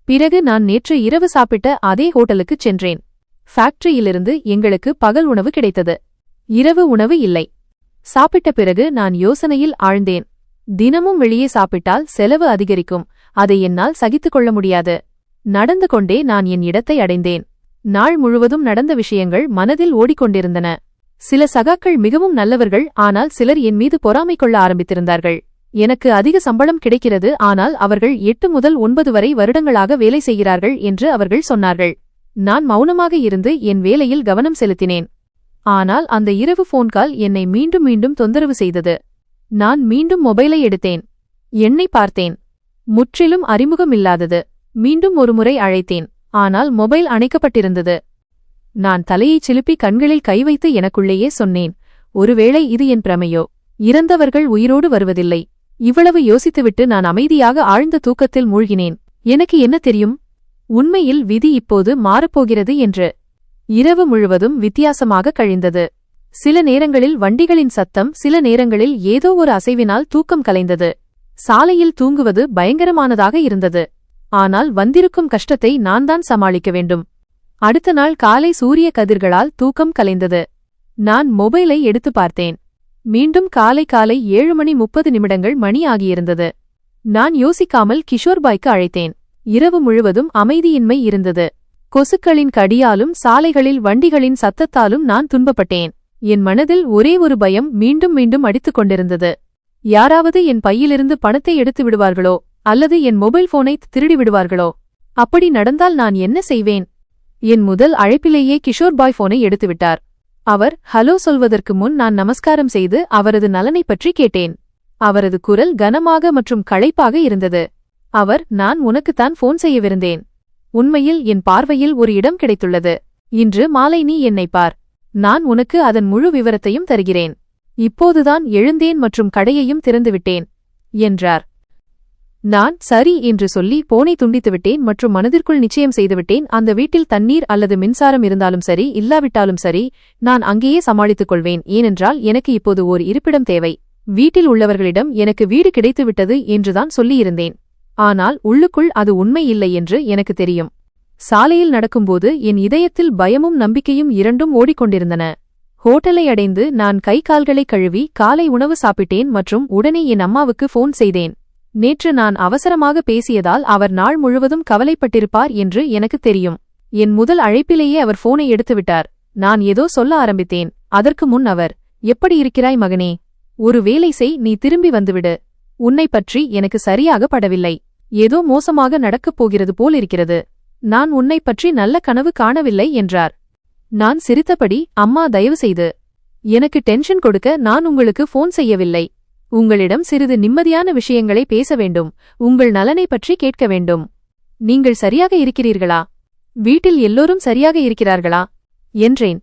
பிறகு நான் நேற்று இரவு சாப்பிட்ட அதே ஹோட்டலுக்குச் சென்றேன். ஃபேக்டரியிலிருந்து எங்களுக்கு பகல் உணவு கிடைத்தது. இரவு உணவு இல்லை. சாப்பிட்ட பிறகு நான் யோசனையில் ஆழ்ந்தேன். தினமும் வெளியே சாப்பிட்டால் செலவு அதிகரிக்கும். அதை என்னால் சகித்துக் கொள்ள முடியாது. நடந்து கொண்டே நான் என் இடத்தை அடைந்தேன். நாள் முழுவதும் நடந்த விஷயங்கள் மனதில் ஓடிக்கொண்டிருந்தன. சில சகாக்கள் மிகவும் நல்லவர்கள், ஆனால் சிலர் என் மீது பொறாமை கொள்ள ஆரம்பித்திருந்தார்கள். எனக்கு அதிக சம்பளம் கிடைக்கிறது, ஆனால் அவர்கள் 8 முதல் 9 வரை வருடங்களாக வேலை செய்கிறார்கள் என்று அவர்கள் சொன்னார்கள். நான் மௌனமாக இருந்து என் வேலையில் கவனம் செலுத்தினேன். ஆனால் அந்த இரவு போன்கால் என்னை மீண்டும் மீண்டும் தொந்தரவு செய்தது. நான் மீண்டும் மொபைலை எடுத்தேன். எண்ணை பார்த்தேன். முற்றிலும் அறிமுகமில்லாதது. மீண்டும் ஒருமுறை அழைத்தேன். ஆனால் மொபைல் அணைக்கப்பட்டிருந்தது. நான் தலையைச் சிலுப்பி கண்களில் கை வைத்து எனக்குள்ளேயே சொன்னேன், ஒருவேளை இது என் பிரமையோ? இறந்தவர்கள் உயிரோடு வருவதில்லை. இவ்வளவு யோசித்துவிட்டு நான் அமைதியாக ஆழ்ந்த தூக்கத்தில் மூழ்கினேன். எனக்கு என்ன தெரியும்? உண்மையில் விதி இப்போது மாறப்போகிறது என்று. இரவு முழுவதும் வித்தியாசமாக கழிந்தது. சில நேரங்களில் வண்டிகளின் சத்தம், சில நேரங்களில் ஏதோ ஒரு அசைவினால் தூக்கம் கலைந்தது. சாலையில் தூங்குவது பயங்கரமானதாக இருந்தது. ஆனால் வந்திருக்கும் கஷ்டத்தை நான் தான் சமாளிக்க வேண்டும். அடுத்த நாள் காலை சூரிய கதிர்களால் தூக்கம் கலைந்தது. நான் மொபைலை எடுத்து பார்த்தேன். மீண்டும் காலை 7:30 மணி ஆகியிருந்தது. நான் யோசிக்காமல் கிஷோர்பாய்க்கு அழைத்தேன். இரவு முழுவதும் அமைதியின்மை இருந்தது. கொசுக்களின் கடியாலும் சாலைகளில் வண்டிகளின் சத்தத்தாலும் நான் துன்பப்பட்டேன். என் மனதில் ஒரே ஒரு பயம் மீண்டும் மீண்டும் அடித்துக் கொண்டிருந்தது. யாராவது என் பையிலிருந்து பணத்தை எடுத்து விடுவார்களோ, அல்லது என் மொபைல் போனை திருடி விடுவார்களோ? அப்படி நடந்தால் நான் என்ன செய்வேன்? என் முதல் அழைப்பிலேயே கிஷோர்பாய் போனை எடுத்துவிட்டார். அவர் ஹலோ சொல்வதற்கு முன் நான் நமஸ்காரம் செய்து அவரது நலனை பற்றி கேட்டேன். அவரது குரல் கனமாக மற்றும் களைப்பாக இருந்தது. அவர், நான் உனக்குத்தான் போன் செய்யவிருந்தேன். உண்மையில் என் பார்வையில் ஒரு இடம் கிடைத்துள்ளது. இன்று மாலை நீ என்னை பார். நான் உனக்கு அதன் முழு விவரத்தையும் தருகிறேன். இப்போதுதான் எழுந்தேன் மற்றும் கடையையும் திறந்துவிட்டேன் என்றார். நான் சரி என்று சொல்லி போனை துண்டித்துவிட்டேன் மற்றும் மனதிற்குள் நிச்சயம் செய்துவிட்டேன், அந்த வீட்டில் தண்ணீர் அல்லது மின்சாரம் இருந்தாலும் சரி, இல்லாவிட்டாலும் சரி, நான் அங்கேயே சமாளித்துக் கொள்வேன். ஏனென்றால் எனக்கு இப்போது ஓர் இருப்பிடம் தேவை. வீட்டில் உள்ளவர்களிடம் எனக்கு வீடு கிடைத்துவிட்டது என்றுதான் சொல்லியிருந்தேன். ஆனால் உள்ளுக்குள் அது உண்மை இல்லை என்று எனக்கு தெரியும். சாலையில் நடக்கும்போது என் இதயத்தில் பயமும் நம்பிக்கையும் இரண்டும் ஓடிக்கொண்டிருந்தன. ஹோட்டலை அடைந்து நான் கை கால்களை கழுவி காலை உணவு சாப்பிட்டேன் மற்றும் உடனே என் அம்மாவுக்கு போன் செய்தேன். நேற்று நான் அவசரமாக பேசியதால் அவர் நாள் முழுவதும் கவலைப்பட்டிருப்பார் என்று எனக்கு தெரியும். என் முதல் அழைப்பிலேயே அவர் போனை எடுத்துவிட்டார். நான் ஏதோ சொல்ல ஆரம்பித்தேன். அதற்கு முன் அவர், எப்படி இருக்கிறாய் மகனே? ஒரு வேலை செய், நீ திரும்பி வந்துவிடு. உன்னை பற்றி எனக்கு சரியாக படவில்லை. ஏதோ மோசமாக நடக்கப் போகிறது போல் இருக்கிறது. நான் உன்னை பற்றி நல்ல கனவு காணவில்லை என்றார். நான் சிரித்தபடி, அம்மா தயவு செய்து எனக்கு டென்ஷன் கொடுக்க நான் உங்களுக்கு போன் செய்யவில்லை. உங்களிடம் சிறிது நிம்மதியான விஷயங்களை பேச வேண்டும். உங்கள் நலனை பற்றி கேட்க வேண்டும். நீங்கள் சரியாக இருக்கிறீர்களா? வீட்டில் எல்லோரும் சரியாக இருக்கிறார்களா என்றேன்.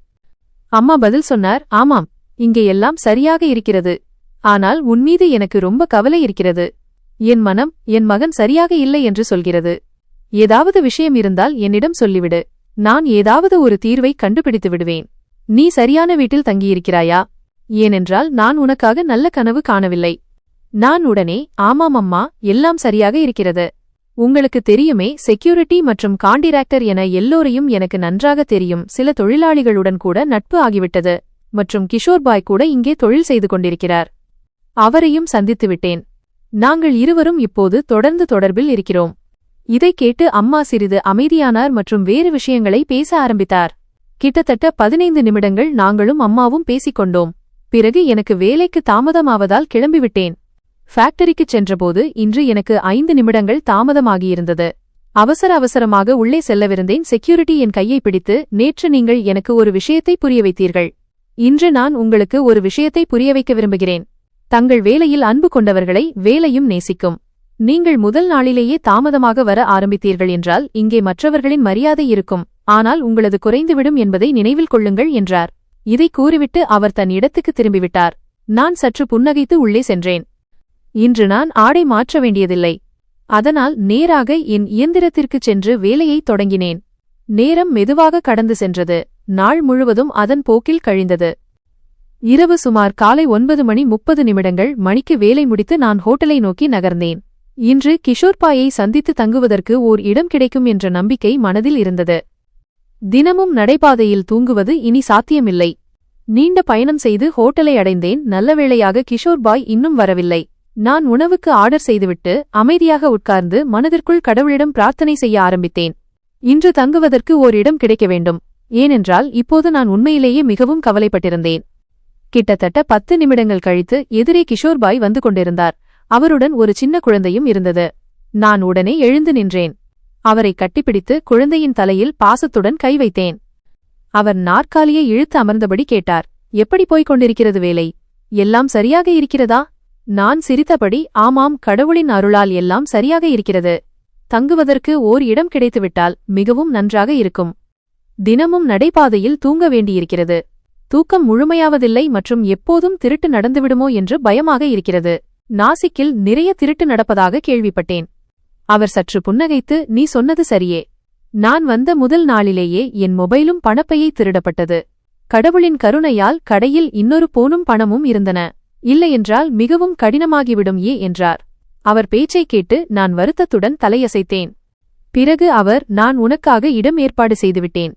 அம்மா பதில் சொன்னார், ஆமாம், இங்கே எல்லாம் சரியாக இருக்கிறது. ஆனால் உன்மீது எனக்கு ரொம்ப கவலை இருக்கிறது. என் மனம் என் மகன் சரியாக இல்லை என்று சொல்கிறது. ஏதாவது விஷயம் இருந்தால் என்னிடம் சொல்லிவிடு. நான் ஏதாவது ஒரு தீர்வை கண்டுபிடித்து விடுவேன். நீ சரியான வீட்டில் தங்கியிருக்கிறாயா? ஏனென்றால் நான் உனக்காக நல்ல கனவு காணவில்லை. நான் உடனே, ஆமாம் அம்மா, எல்லாம் சரியாக இருக்கிறது. உங்களுக்கு தெரியுமே, செக்யூரிட்டி மற்றும் காண்டிராக்டர் என எல்லோரையும் எனக்கு நன்றாக தெரியும். சில தொழிலாளிகளுடன் கூட நட்பு ஆகிவிட்டது. மற்றும் கிஷோர்பாய் கூட இங்கே தொழில் செய்து கொண்டிருக்கிறார். அவரையும் சந்தித்துவிட்டேன். நாங்கள் இருவரும் இப்போது தொடர்ந்து தொடர்பில் இருக்கிறோம். இதை கேட்டு அம்மா சிறிது அமைதியானார் மற்றும் வேறு விஷயங்களை பேச ஆரம்பித்தார். கிட்டத்தட்ட 15 நிமிடங்கள் நாங்களும் அம்மாவும் பேசிக்கொண்டோம். பிறகு எனக்கு வேலைக்கு தாமதமாவதால் கிளம்பிவிட்டேன். ஃபேக்டரிக்குச் சென்றபோது இன்று எனக்கு 5 நிமிடங்கள் தாமதமாகியிருந்தது. அவசரமாக உள்ளே செல்லவிருந்தேன். செக்யூரிட்டி என் கையை பிடித்து, நேற்று நீங்கள் எனக்கு ஒரு விஷயத்தை புரிய வைத்தீர்கள். இன்று நான் உங்களுக்கு ஒரு விஷயத்தை புரிய வைக்க விரும்புகிறேன். தங்கள் வேலையில் அன்பு கொண்டவர்களை வேலையும் நேசிக்கும். நீங்கள் முதல் நாளிலேயே தாமதமாக வர ஆரம்பித்தீர்கள் என்றால் இங்கே மற்றவர்களின் மரியாதை இருக்கும், ஆனால் உங்களது குறைந்துவிடும் என்பதை நினைவில் கொள்ளுங்கள் என்றார். இதை கூறிவிட்டு அவர் தன் இடத்துக்கு திரும்பிவிட்டார். நான் சற்று புன்னகைத்து உள்ளே சென்றேன். இன்று நான் ஆடை மாற்ற வேண்டியதில்லை. அதனால் நேராக என் இயந்திரத்திற்குச் சென்று வேலையைத் தொடங்கினேன். நேரம் மெதுவாக கடந்து சென்றது. நாள் முழுவதும் அதன் போக்கில் கழிந்தது. இரவு சுமார் காலை 9:30 மணிக்கு வேலை முடித்து நான் ஹோட்டலை நோக்கி நகர்ந்தேன். இன்று கிஷோர்பாயை சந்தித்து தங்குவதற்கு ஓர் இடம் கிடைக்கும் என்ற நம்பிக்கை மனதில் இருந்தது. தினமும் நடைபாதையில் தூங்குவது இனி சாத்தியமில்லை. நீண்ட பயணம் செய்து ஹோட்டலை அடைந்தேன். நல்லவேளையாக கிஷோர்பாய் இன்னும் வரவில்லை. நான் உணவுக்கு ஆர்டர் செய்துவிட்டு அமைதியாக உட்கார்ந்து மனதிற்குள் கடவுளிடம் பிரார்த்தனை செய்ய ஆரம்பித்தேன். இன்று தங்குவதற்கு ஓர் இடம் கிடைக்க வேண்டும். ஏனென்றால் இப்போது நான் உண்மையிலேயே மிகவும் கவலைப்பட்டிருந்தேன். கிட்டத்தட்ட 10 நிமிடங்கள் கழித்து எதிரே கிஷோர்பாய் வந்து கொண்டிருந்தார். அவருடன் ஒரு சின்ன குழந்தையும் இருந்தது. நான் உடனே எழுந்து நின்றேன். அவரை கட்டிப்பிடித்து குழந்தையின் தலையில் பாசத்துடன் கை வைத்தேன். அவர் நாற்காலியை இழுத்து அமர்ந்தபடி கேட்டார், எப்படி போய்க் கொண்டிருக்கிறது வேலை? எல்லாம் சரியாக இருக்கிறதா? நான் சிரித்தபடி, ஆமாம், கடவுளின் அருளால் எல்லாம் சரியாக இருக்கிறது. தங்குவதற்கு ஓர் இடம் கிடைத்துவிட்டால் மிகவும் நன்றாக இருக்கும். தினமும் நடைபாதையில் தூங்க வேண்டியிருக்கிறது. தூக்கம் முழுமையாவதில்லை மற்றும் எப்போதும் திருட்டு நடந்துவிடுமோ என்று பயமாக இருக்கிறது. நாசிக்கில் நிறைய திருட்டு நடப்பதாக கேள்விப்பட்டேன். அவர் சற்று புன்னகைத்து, நீ சொன்னது சரியே. நான் வந்த முதல் நாளிலேயே என் மொபைலும் பணப்பையை திருடப்பட்டது. கடவுளின் கருணையால் கடையில் இன்னொரு போனும் பணமும் இருந்தன. இல்லையென்றால் மிகவும் கடினமாகிவிடும் என்றார். அவர் பேச்சைக் கேட்டு நான் வருத்தத்துடன் தலையசைத்தேன். பிறகு அவர், நான் உனக்காக இடம் ஏற்பாடு செய்துவிட்டேன்.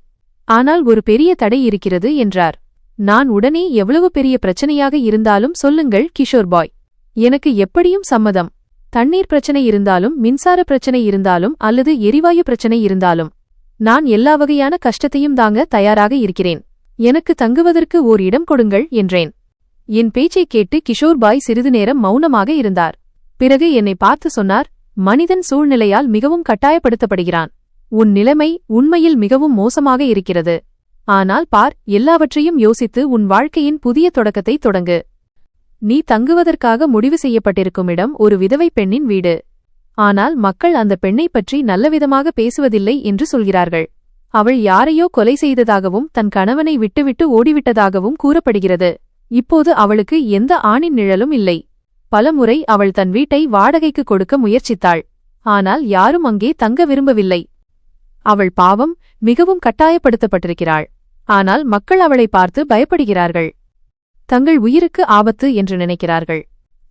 ஆனால் ஒரு பெரிய தடை இருக்கிறது என்றார். நான் உடனே, எவ்வளவு பெரிய பிரச்சனையாக இருந்தாலும் சொல்லுங்கள் கிஷோர்பாய். எனக்கு எப்படியும் சம்மதம். தண்ணீர் பிரச்சனை இருந்தாலும், மின்சார பிரச்சனை இருந்தாலும், அல்லது எரிவாயு பிரச்சனை இருந்தாலும் நான் எல்லா வகையான கஷ்டத்தையும் தாங்க தயாராக இருக்கிறேன். எனக்கு தங்குவதற்கு ஓர் இடம் கொடுங்கள் என்றேன். என் பேச்சைக் கேட்டு கிஷோர்பாய் சிறிது நேரம் மௌனமாக இருந்தார். பிறகு என்னை பார்த்து சொன்னார், மனிதன் சூழ்நிலையால் மிகவும் கட்டாயப்படுத்தப்படுகிறான். உன் நிலைமை உண்மையில் மிகவும் மோசமாக இருக்கிறது. ஆனால் பார், எல்லாவற்றையும் யோசித்து உன் வாழ்க்கையின் புதிய தொடக்கத்தை தொடங்கு. நீ தங்குவதற்காக முடிவு செய்யப்பட்டிருக்கும் இடம் ஒரு விதவை பெண்ணின் வீடு. ஆனால் மக்கள் அந்த பெண்ணைப் பற்றி நல்லவிதமாக பேசுவதில்லை என்று சொல்கிறார்கள். அவள் யாரையோ கொலை செய்ததாகவும் தன் கணவனை விட்டுவிட்டு ஓடிவிட்டதாகவும் கூறப்படுகிறது. இப்போது அவளுக்கு எந்த ஆணின் நிழலும் இல்லை. பலமுறை அவள் தன் வீட்டை வாடகைக்கு கொடுக்க முயற்சித்தாள். ஆனால் யாரும் அங்கே தங்க விரும்பவில்லை. அவள் பாவம், மிகவும் கட்டாயப்படுத்தப்பட்டிருக்கிறாள். ஆனால் மக்கள் அவளை பார்த்து பயப்படுகிறார்கள். தங்கள் உயிருக்கு ஆபத்து என்று நினைக்கிறார்கள்.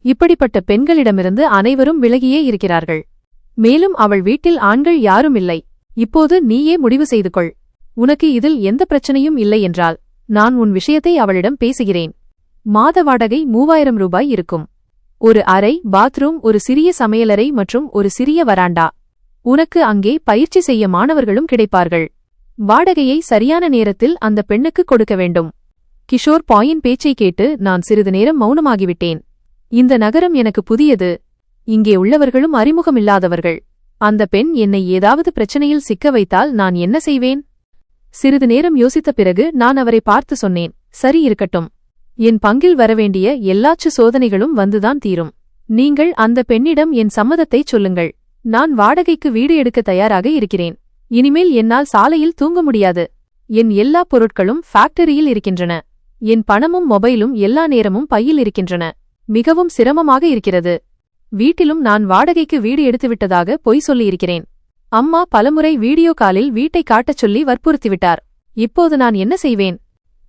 இப்படிப்பட்ட பெண்களிடமிருந்து அனைவரும் விலகியே இருக்கிறார்கள். மேலும் அவள் வீட்டில் ஆண்கள் யாரும் இல்லை. இப்போது நீயே முடிவு செய்து கொள். உனக்கு இதில் எந்த பிரச்சனையும் இல்லை என்றால் நான் உன் விஷயத்தை அவளிடம் பேசுகிறேன். மாத வாடகை 3000 ரூபாய் இருக்கும். ஒரு அறை, பாத்ரூம், ஒரு சிறிய சமையலறை மற்றும் ஒரு சிறிய வராண்டா. உனக்கு அங்கே பயிற்சி செய்ய மாணவர்களும் கிடைப்பார்கள். வாடகையை சரியான நேரத்தில் அந்த பெண்ணுக்கு கொடுக்க வேண்டும். கிஷோர் பாயின் பேச்சை கேட்டு நான் சிறிது நேரம் மௌனமாகிவிட்டேன். இந்த நகரம் எனக்கு புதியது. இங்கே உள்ளவர்களும் அறிமுகமில்லாதவர்கள். அந்த பெண் என்னை ஏதாவது பிரச்சனையில் சிக்க வைத்தால் நான் என்ன செய்வேன்? சிறிது நேரம் யோசித்த பிறகு நான் அவரை பார்த்து சொன்னேன், சரி இருக்கட்டும். என் பங்கில் வரவேண்டிய எல்லாச்சு சோதனைகளும் வந்துதான் தீரும். நீங்கள் அந்த பெண்ணிடம் என் சம்மதத்தைச் சொல்லுங்கள். நான் வாடகைக்கு வீடு எடுக்க தயாராக இருக்கிறேன். இனிமேல் என்னால் சாலையில் தூங்க முடியாது. என் எல்லா பொருட்களும் ஃபேக்டரியில் இருக்கின்றன. என் பணமும் மொபைலும் எல்லா நேரமும் பையில் இருக்கின்றன. மிகவும் சிரமமாக இருக்கிறது. வீட்டிலும் நான் வாடகைக்கு வீடு எடுத்துவிட்டதாக பொய் சொல்லியிருக்கிறேன். அம்மா பலமுறை வீடியோ காலில் வீட்டை காட்டச் சொல்லி வற்புறுத்திவிட்டார். இப்போது நான் என்ன செய்வேன்?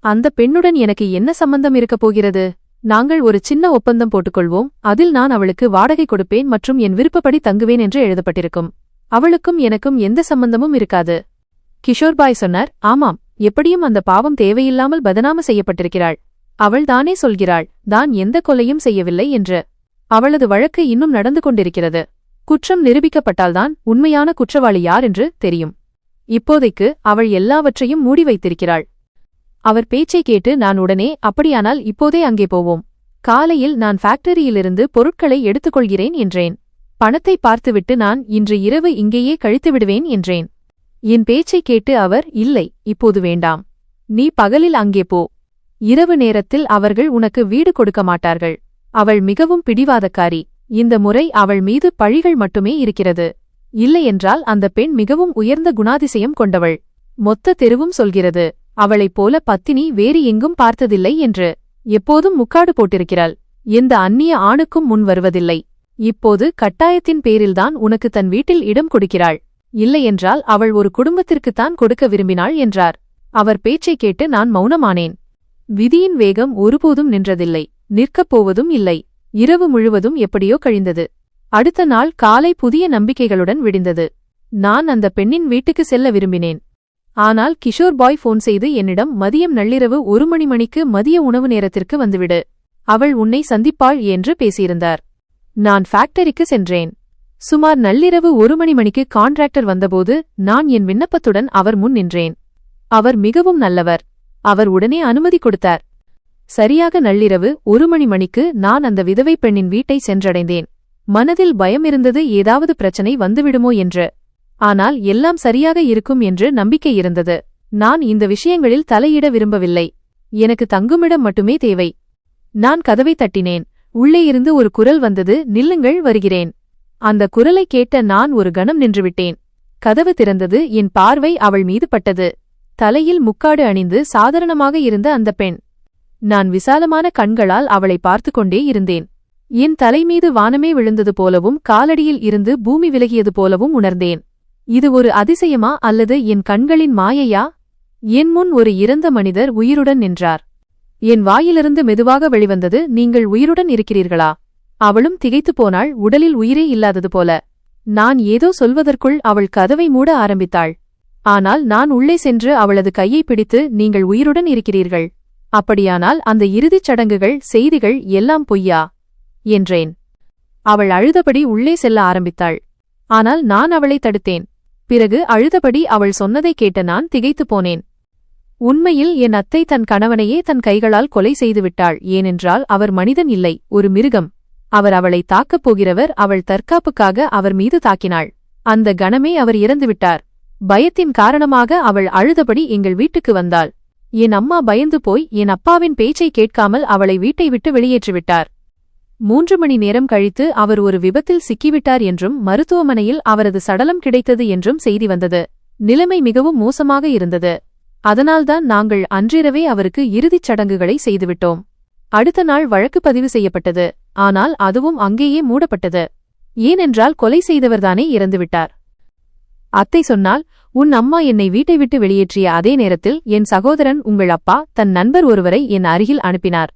அந்த பெண்ணுடன் எனக்கு என்ன சம்பந்தம் இருக்கப் போகிறது? நாங்கள் ஒரு சின்ன ஒப்பந்தம் போட்டுக்கொள்வோம். அதில் நான் அவளுக்கு வாடகை கொடுப்பேன் மற்றும் என் விருப்பப்படி தங்குவேன் என்று எழுதப்பட்டிருக்கும். அவளுக்கும் எனக்கும் எந்த சம்பந்தமும் இருக்காது. கிஷோர்பாய் சொன்னார், ஆமாம், எப்படியும் அந்த பாவம் தேவையில்லாமல் பதனாம செய்யப்பட்டிருக்கிறாள். அவள் தானே சொல்கிறாள், தான் எந்த கொலையும் செய்யவில்லை என்று. அவளது வழக்கு இன்னும் நடந்து கொண்டிருக்கிறது. குற்றம் நிரூபிக்கப்பட்டால்தான் உண்மையான குற்றவாளி யார் என்று தெரியும். இப்போதைக்கு அவள் எல்லாவற்றையும் மூடி வைத்திருக்கிறாள். அவர் பேச்சை கேட்டு நான் உடனே, அப்படியானால் இப்போதே அங்கே போவோம். காலையில் நான் ஃபேக்டரியிலிருந்து பொருட்களை எடுத்துக்கொள்கிறேன் என்றேன். பணத்தை பார்த்துவிட்டு நான் இன்று இரவு இங்கேயே கழித்துவிடுவேன் என்றேன். என் பேச்சை கேட்டு அவர், இல்லை, இப்போது வேண்டாம். நீ பகலில் அங்கே போ. இரவு நேரத்தில் அவர்கள் உனக்கு வீடு கொடுக்க மாட்டார்கள். அவள் மிகவும் பிடிவாதக்காரி. இந்த முறை அவள் மீது பழிகள் மட்டுமே இருக்கிறது. இல்லையென்றால் அந்த பெண் மிகவும் உயர்ந்த குணாதிசயம் கொண்டவள். மொத்த தெருவும் சொல்கிறது, அவளைப் போல பத்தினி வேறு எங்கும் பார்த்ததில்லை என்று. எப்போதும் முக்காடு போட்டிருக்கிறாள். எந்த அந்நிய ஆணுக்கும் முன் வருவதில்லை. இப்போது கட்டாயத்தின் பேரில்தான் உனக்கு தன் வீட்டில் இடம் கொடுக்கிறாள். இல்லையென்றால் அவள் ஒரு குடும்பத்திற்குத்தான் கொடுக்க விரும்பினாள் என்றார். அவர் பேச்சைக் கேட்டு நான் மௌனமானேன். விதியின் வேகம் ஒருபோதும் நின்றதில்லை, நிற்கப் போவதும் இல்லை. இரவு முழுவதும் எப்படியோ கழிந்தது. அடுத்த நாள் காலை புதிய நம்பிக்கைகளுடன் விடிந்தது. நான் அந்த பெண்ணின் வீட்டுக்கு செல்ல விரும்பினேன். ஆனால் கிஷோர் பாய் போன் செய்து என்னிடம் மதியம் நள்ளிரவு 1 மணிக்கு மதிய உணவு நேரத்திற்கு வந்துவிடு, அவள் உன்னை சந்திப்பாள் என்று பேசியிருந்தார். நான் ஃபேக்டரிக்கு சென்றேன். சுமார் நள்ளிரவு 1 மணிக்கு கான்ட்ராக்டர் வந்தபோது நான் என் விண்ணப்பத்துடன் அவர் முன் நின்றேன். அவர் மிகவும் நல்லவர். அவர் உடனே அனுமதி கொடுத்தார். சரியாக நள்ளிரவு 1 மணிக்கு நான் அந்த விதவை பெண்ணின் வீட்டை சென்றடைந்தேன். மனதில் பயம் இருந்தது, ஏதாவது பிரச்சனை வந்துவிடுமோ என்று. ஆனால் எல்லாம் சரியாக இருக்கும் என்று நம்பிக்கை இருந்தது. நான் இந்த விஷயங்களில் தலையிட விரும்பவில்லை. எனக்கு தங்குமிடம் மட்டுமே தேவை. நான் கதவை தட்டினேன். உள்ளே இருந்து ஒரு குரல் வந்தது, நில்லுங்கள், வருகிறேன். அந்த குரலை கேட்ட நான் ஒரு கணம் நின்றுவிட்டேன். கதவு திறந்தது. என் பார்வை அவள் மீது பட்டது. தலையில் முக்காடு அணிந்து சாதாரணமாக இருந்த அந்த பெண். நான் விசாலமான கண்களால் அவளை பார்த்து கொண்டே இருந்தேன். என் தலைமீது வானமே விழுந்தது போலவும் காலடியில் இருந்து பூமி விலகியது போலவும் உணர்ந்தேன். இது ஒரு அதிசயமா அல்லது என் கண்களின் மாயையா? என் முன் ஒரு இறந்த மனிதர் உயிருடன் நின்றார். என் வாயிலிருந்து மெதுவாக வெளிவந்தது, நீங்கள் உயிருடன் இருக்கிறீர்களா? அவளும் திகைத்துப் போனாள், உடலில் உயிரே இல்லாதது போல. நான் ஏதோ சொல்வதற்குள் அவள் கதவை மூட ஆரம்பித்தாள். ஆனால் நான் உள்ளே சென்று அவளது கையை பிடித்து, நீங்கள் உயிருடன் இருக்கிறீர்கள், அப்படியானால் அந்த இறுதிச் சடங்குகள், செய்திகள் எல்லாம் பொய்யா என்றேன். அவள் அழுதபடி உள்ளே செல்ல ஆரம்பித்தாள். ஆனால் நான் அவளை தடுத்தேன். பிறகு அழுதபடி அவள் சொன்னதை கேட்ட நான் திகைத்துப் போனேன். உண்மையில் என் அத்தை தன் கணவனையே தன் கைகளால் கொலை செய்துவிட்டாள். ஏனென்றால் அவர் மனிதன் இல்லை, ஒரு மிருகம். அவர் அவளை தாக்கப் போகிறவர். அவள் தற்காப்புக்காக அவர் மீது தாக்கினாள். அந்த கணமே அவர் இறந்துவிட்டார். பயத்தின் காரணமாக அவள் அழுதபடி எங்கள் வீட்டுக்கு வந்தாள். என் அம்மா பயந்து போய் என் அப்பாவின் பேச்சை கேட்காமல் அவளை வீட்டை விட்டு வெளியேற்றிவிட்டார். 3 மணி நேரம் கழித்து அவர் ஒரு விபத்தில் சிக்கிவிட்டார் என்றும் மருத்துவமனையில் அவரது சடலம் கிடைத்தது என்றும் செய்தி வந்தது. நிலைமை மிகவும் மோசமாக இருந்தது. அதனால்தான் நாங்கள் அன்றிரவே அவருக்கு இறுதிச் சடங்குகளை செய்துவிட்டோம். அடுத்த நாள் வழக்கு பதிவு செய்யப்பட்டது. ஆனால் அதுவும் அங்கேயே மூடப்பட்டது. ஏனென்றால் கொலை செய்தவர்தானே இறந்துவிட்டார். அத்தை சொன்னால், உன் அம்மா என்னை வீட்டை விட்டு வெளியேற்றிய அதே நேரத்தில் என் சகோதரன், உங்கள் அப்பா, தன் நண்பர் ஒருவரை என் அருகில் அனுப்பினார்.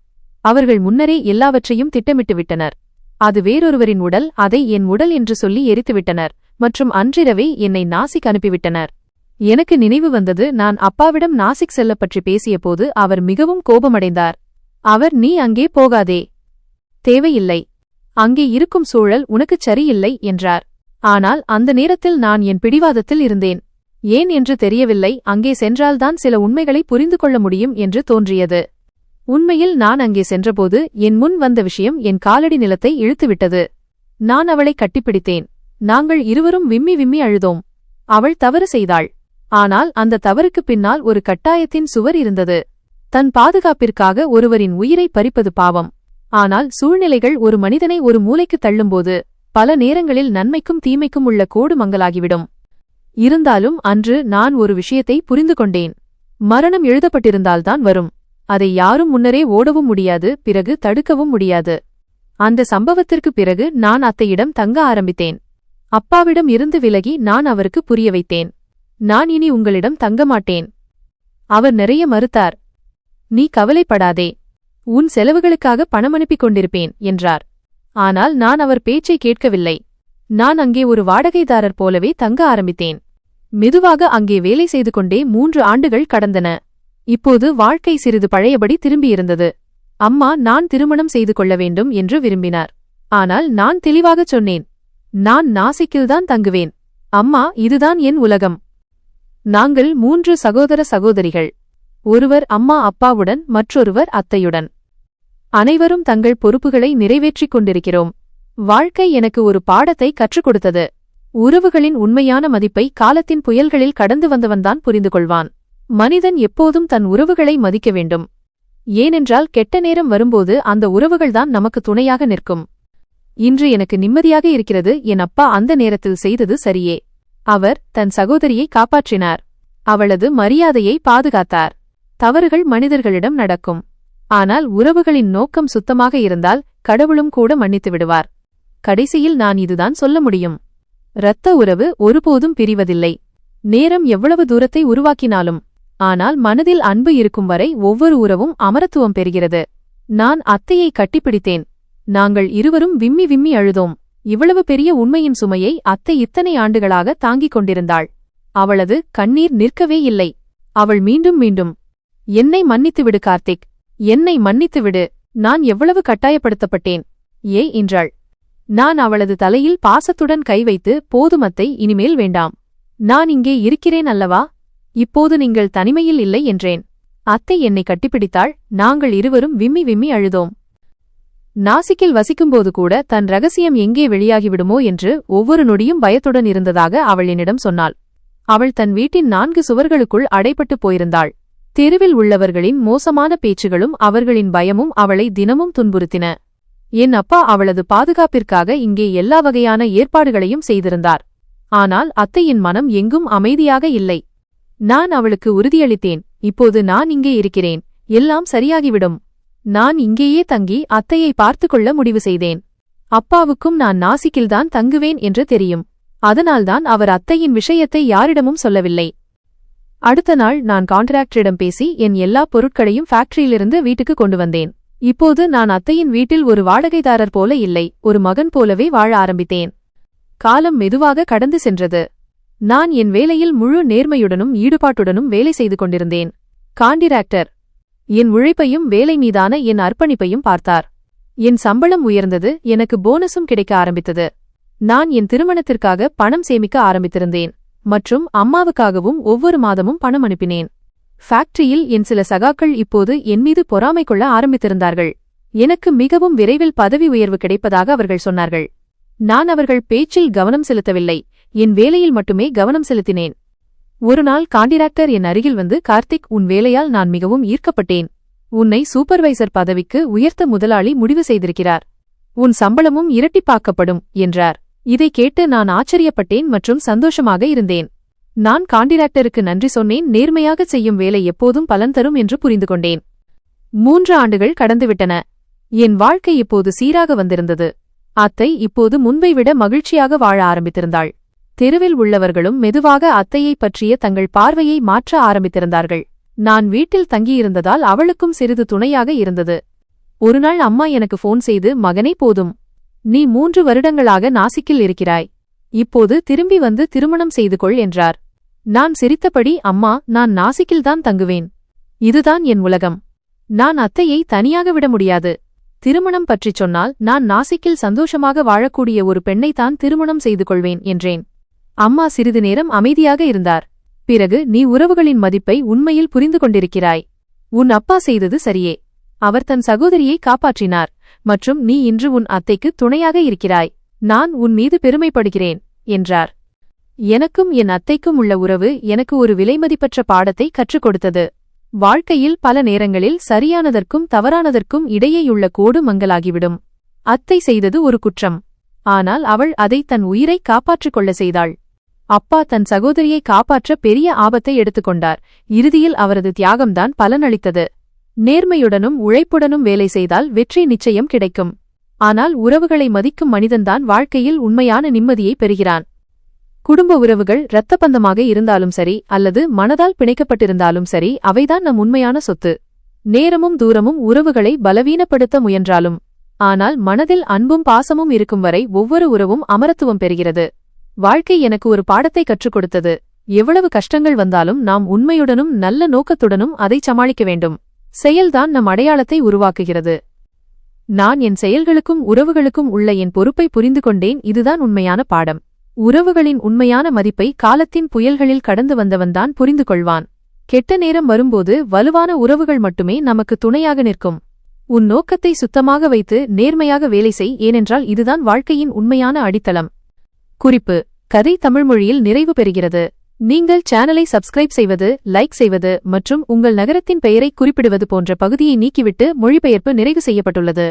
அவர்கள் முன்னரே எல்லாவற்றையும் திட்டமிட்டு விட்டனர். அது வேறொருவரின் உடல், அதை என் உடல் என்று சொல்லி எரித்துவிட்டனர். மற்றும் அன்றிரவே என்னை நாசிக் அனுப்பிவிட்டனர். எனக்கு நினைவு வந்தது, நான் அப்பாவிடம் நாசிக் செல்ல பற்றி பேசியபோது அவர் மிகவும் கோபமடைந்தார். அவர், நீ அங்கே போகாதே, தேவையில்லை, அங்கே இருக்கும் சூழல் உனக்குச் சரியில்லை என்றார். ஆனால் அந்த நேரத்தில் நான் என் பிடிவாதத்தில் இருந்தேன். ஏன் என்று தெரியவில்லை. அங்கே சென்றால்தான் சில உண்மைகளை புரிந்து கொள்ள முடியும் என்று தோன்றியது. உண்மையில் நான் அங்கே சென்றபோது என் முன் வந்த விஷயம் என் காலடி நிலத்தை இழுத்துவிட்டது. நான் அவளை கட்டிப்பிடித்தேன். நாங்கள் இருவரும் விம்மி விம்மி அழுதோம். அவள் தவறு செய்தாள். ஆனால் அந்த தவறுக்கு பின்னால் ஒரு கட்டாயத்தின் சுவர் இருந்தது. தன் பாதுகாப்பிற்காக ஒருவரின் உயிரை பறிப்பது பாவம். ஆனால் சூழ்நிலைகள் ஒரு மனிதனை ஒரு மூலைக்கு தள்ளும்போது பல நேரங்களில் நன்மைக்கும் தீமைக்கும் உள்ள கோடு மங்கலாகிவிடும். இருந்தாலும் அன்று நான் ஒரு விஷயத்தை புரிந்து கொண்டேன். மரணம் எழுதப்பட்டிருந்தால்தான் வரும். அதை யாரும் முன்னரே ஓடவும் முடியாது, பிறகு தடுக்கவும் முடியாது. அந்த சம்பவத்திற்கு பிறகு நான் அத்தையிடம் தங்க ஆரம்பித்தேன். அப்பாவிடம் இருந்து விலகி நான் அவருக்கு புரிய வைத்தேன், நான் இனி உங்களிடம் தங்க மாட்டேன். அவர் நிறைய மறுத்தார். நீ கவலைப்படாதே, உன் செலவுகளுக்காக பணம் அனுப்பிக் கொண்டிருப்பேன் என்றார். ஆனால் நான் அவர் பேச்சை கேட்கவில்லை. நான் அங்கே ஒரு வாடகைதாரர் போலவே தங்க ஆரம்பித்தேன். மெதுவாக அங்கே வேலை செய்து கொண்டே 3 ஆண்டுகள் கடந்தன. இப்போது வாழ்க்கை சிறிது பழையபடி திரும்பியிருந்தது. அம்மா நான் திருமணம் செய்து கொள்ள வேண்டும் என்று விரும்பினார். ஆனால் நான் தெளிவாகச் சொன்னேன், நான் நாசிக்கில்தான் தங்குவேன். அம்மா, இதுதான் என் உலகம். நாங்கள் 3 சகோதர சகோதரிகள். ஒருவர் அம்மா அப்பாவுடன், மற்றொருவர் அத்தையுடன். அனைவரும் தங்கள் பொறுப்புகளை நிறைவேற்றிக் கொண்டிருக்கிறோம். வாழ்க்கை எனக்கு ஒரு பாடத்தை கற்றுக் கொடுத்தது. உறவுகளின் உண்மையான மதிப்பை காலத்தின் புயல்களில் கடந்து வந்தவன்தான் புரிந்து கொள்வான். மனிதன் எப்போதும் தன் உறவுகளை மதிக்க வேண்டும். ஏனென்றால் கெட்ட நேரம் வரும்போது அந்த உறவுகள்தான் நமக்கு துணையாக நிற்கும். இன்று எனக்கு நிம்மதியாக இருக்கிறது. என் அப்பா அந்த நேரத்தில் செய்தது சரியே. அவர் தன் சகோதரியை காப்பாற்றினார். அவளது மரியாதையை பாதுகாத்தார். தவறுகள் மனிதர்களிடம் நடக்கும். ஆனால் உறவுகளின் நோக்கம் சுத்தமாக இருந்தால் கடவுளும் கூட மன்னித்து விடுவார். கடைசியில் நான் இதுதான் சொல்ல முடியும். இரத்த உறவு ஒருபோதும் பிரிவதில்லை. நேரம் எவ்வளவு தூரத்தை உருவாக்கினாலும் ஆனால் மனதில் அன்பு இருக்கும் வரை ஒவ்வொரு உறவும் அமரத்துவம் பெறுகிறது. நான் அத்தையை கட்டிப்பிடித்தேன். நாங்கள் இருவரும் விம்மி விம்மி அழுதோம். இவ்வளவு பெரிய உண்மையின் சுமையை அத்தை இத்தனை ஆண்டுகளாக தாங்கிக் கொண்டிருந்தாள். அவளது கண்ணீர் நிற்கவே இல்லை. அவள் மீண்டும் மீண்டும், என்னை மன்னித்துவிடு கார்த்திக், என்னை மன்னித்துவிடு, நான் எவ்வளவு கட்டாயப்படுத்தப்பட்டேன் என்றாள். நான் அவளது தலையில் பாசத்துடன் கை வைத்து, போதும் அத்தை, இனிமேல் வேண்டாம். நான் இங்கே இருக்கிறேன் அல்லவா, இப்போது நீங்கள் தனிமையில் இல்லை என்றேன். அத்தை என்னை கட்டிப்பிடித்தாள். நாங்கள் இருவரும் விம்மி விம்மி அழுதோம். நாசிக்கில் வசிக்கும்போது கூட தன் ரகசியம் எங்கே வெளியாகிவிடுமோ என்று ஒவ்வொரு நொடியும் பயத்துடன் இருந்ததாக அவள் என்னிடம் சொன்னாள். அவள் தன் வீட்டின் 4 சுவர்களுக்குள் அடைபட்டு போயிருந்தாள். தெருவில் உள்ளவர்களின் மோசமான பேச்சுகளும் அவர்களின் பயமும் அவளை தினமும் துன்புறுத்தின. என் அப்பா அவளது பாதுகாப்பிற்காக இங்கே எல்லா வகையான ஏற்பாடுகளையும் செய்திருந்தார். ஆனால் அத்தையின் மனம் எங்கும் அமைதியாக இல்லை. நான் அவளுக்கு உறுதியளித்தேன், இப்போது நான் இங்கே இருக்கிறேன், எல்லாம் சரியாகிவிடும். நான் இங்கேயே தங்கி அத்தையை பார்த்துக்கொள்ள முடிவு செய்தேன். அப்பாவுக்கும் நான் நாசிக்கில்தான் தங்குவேன் என்று தெரியும். அதனால்தான் அவர் அத்தையின் விஷயத்தை யாரிடமும் சொல்லவில்லை. அடுத்த நாள் நான் கான்ட்ராக்டரிடம் பேசி என் எல்லா பொருட்களையும் ஃபேக்டரியிலிருந்து வீட்டுக்கு கொண்டு வந்தேன். இப்போது நான் அத்தையின் வீட்டில் ஒரு வாடகைதாரர் போல இல்லை, ஒரு மகன் போலவே வாழ ஆரம்பித்தேன். காலம் மெதுவாக கடந்து சென்றது. நான் என் வேலையில் முழு நேர்மையுடனும் ஈடுபாட்டுடனும் வேலை செய்து கொண்டிருந்தேன். கான்ட்ராக்டர் என் உழைப்பையும் வேலை மீதான என் அர்ப்பணிப்பையும் பார்த்தார். என் சம்பளம் உயர்ந்தது, எனக்கு போனஸும் கிடைக்க ஆரம்பித்தது. நான் என் திருமணத்திற்காக பணம் சேமிக்க ஆரம்பித்திருந்தேன் மற்றும் அம்மாவுக்காகவும் ஒவ்வொரு மாதமும் பணம் அனுப்பினேன். ஃபேக்டரியில் என் சில சகாக்கள் இப்போது என் மீது பொறாமை கொள்ள ஆரம்பித்திருந்தார்கள். எனக்கு மிகவும் விரைவில் பதவி உயர்வு கிடைப்பதாக அவர்கள் சொன்னார்கள். நான் அவர்கள் பேச்சில் கவனம் செலுத்தவில்லை, என் வேலையில் மட்டுமே கவனம் செலுத்தினேன். ஒருநாள் கான்ட்ராக்டர் என் அருகில் வந்து, கார்த்திக், உன் வேலையால் நான் மிகவும் ஈர்க்கப்பட்டேன். உன்னை சூப்பர்வைசர் பதவிக்கு உயர்த்த முதலாளி முடிவு செய்திருக்கிறார். உன் சம்பளமும் இரட்டிப்பாக்கப்படும் என்றார். இதை கேட்டு நான் ஆச்சரியப்பட்டேன் மற்றும் சந்தோஷமாக இருந்தேன். நான் கான்ட்ராக்டருக்கு நன்றி சொன்னேன். நேர்மையாக செய்யும் வேலை எப்போதும் பலன் தரும் என்று புரிந்து கொண்டேன். 3 ஆண்டுகள் கடந்துவிட்டன. என் வாழ்க்கை இப்போது சீராக வந்திருந்தது. அத்தை இப்போது முன்பை விட மகிழ்ச்சியாக வாழ ஆரம்பித்திருந்தாள். தெருவில் உள்ளவர்களும் மெதுவாக அத்தையை பற்றிய தங்கள் பார்வையை மாற்ற ஆரம்பித்திருந்தார்கள். நான் வீட்டில் தங்கியிருந்ததால் அவளுக்கும் சிறிது துணையாக இருந்தது. ஒருநாள் அம்மா எனக்கு போன் செய்து, மகனே, போதும், நீ 3 வருடங்களாக நாசிக்கில் இருக்கிறாய், இப்போது திரும்பி வந்து திருமணம் செய்து கொள் என்றார். நான் சிரித்தபடி, அம்மா, நான் நாசிக்கில்தான் தங்குவேன், இதுதான் என் உலகம், நான் அத்தையை தனியாக விட முடியாது. திருமணம் பற்றிச் சொன்னால் நான் நாசிக்கில் சந்தோஷமாக வாழக்கூடிய ஒரு பெண்ணைத்தான் திருமணம் செய்து கொள்வேன் என்றேன். அம்மா சிறிது நேரம் அமைதியாக இருந்தார். பிறகு, நீ உறவுகளின் மதிப்பை உண்மையில் புரிந்து கொண்டிருக்கிறாய். உன் அப்பா செய்தது சரியே. அவர் தன் சகோதரியை காப்பாற்றினார் மற்றும் நீ இன்று உன் அத்தைக்கு துணையாக இருக்கிறாய். நான் உன் மீது பெருமைப்படுகிறேன் என்றார். எனக்கும் என் அத்தைக்கும் உள்ள உறவு எனக்கு ஒரு விலைமதிப்பற்ற பாடத்தை கற்றுக் கொடுத்தது. வாழ்க்கையில் பல நேரங்களில் சரியானதற்கும் தவறானதற்கும் இடையேயுள்ள கோடு மங்கலாகிவிடும். அத்தை செய்தது ஒரு குற்றம், ஆனால் அவள் அதை தன் உயிரை காப்பாற்றிக் கொள்ள செய்தாள். அப்பா தன் சகோதரியை காப்பாற்ற பெரிய ஆபத்தை எடுத்துக்கொண்டார். இறுதியில் அவரது தியாகம்தான் பலனளித்தது. நேர்மையுடனும் உழைப்புடனும் வேலை செய்தால் வெற்றி நிச்சயம் கிடைக்கும். ஆனால் உறவுகளை மதிக்கும் மனிதன்தான் வாழ்க்கையில் உண்மையான நிம்மதியை பெறுகிறான். குடும்ப உறவுகள் இரத்தபந்தமாக இருந்தாலும் சரி அல்லது மனதால் பிணைக்கப்பட்டிருந்தாலும் சரி, அவைதான் நம் உண்மையான சொத்து. நேரமும் தூரமும் உறவுகளை பலவீனப்படுத்த முயன்றாலும், ஆனால் மனதில் அன்பும் பாசமும் இருக்கும் வரை ஒவ்வொரு உறவும் அமரத்துவம் பெறுகிறது. வாழ்க்கை எனக்கு ஒரு பாடத்தை கற்றுக் கொடுத்தது. எவ்வளவு கஷ்டங்கள் வந்தாலும் நாம் உண்மையுடனும் நல்ல நோக்கத்துடனும் அதை சமாளிக்க வேண்டும். செயல்தான் நம் அடையாளத்தை உருவாக்குகிறது. நான் என் செயல்களுக்கும் உறவுகளுக்கும் உள்ள என் பொறுப்பை புரிந்து கொண்டேன். இதுதான் உண்மையான பாடம். உறவுகளின் உண்மையான மதிப்பை காலத்தின் புயல்களில் கடந்து வந்தவன்தான் புரிந்து கொள்வான். கெட்ட நேரம் வரும்போது வலுவான உறவுகள் மட்டுமே நமக்கு துணையாக நிற்கும். உன் நோக்கத்தை சுத்தமாக வைத்து நேர்மையாக வேலை செய், ஏனென்றால் இதுதான் வாழ்க்கையின் உண்மையான அடித்தளம். குறிப்பு: கதை தமிழ்மொழியில் நிறைவு பெறுகிறது. நீங்கள் சேனலை சப்ஸ்கிரைப் செய்வது, லைக் செய்வது மற்றும் உங்கள் நகரத்தின் பெயரை குறிப்பிடுவது போன்ற பகுதியை நீக்கிவிட்டு மொழிபெயர்ப்பு நிறைவு செய்யப்பட்டுள்ளது.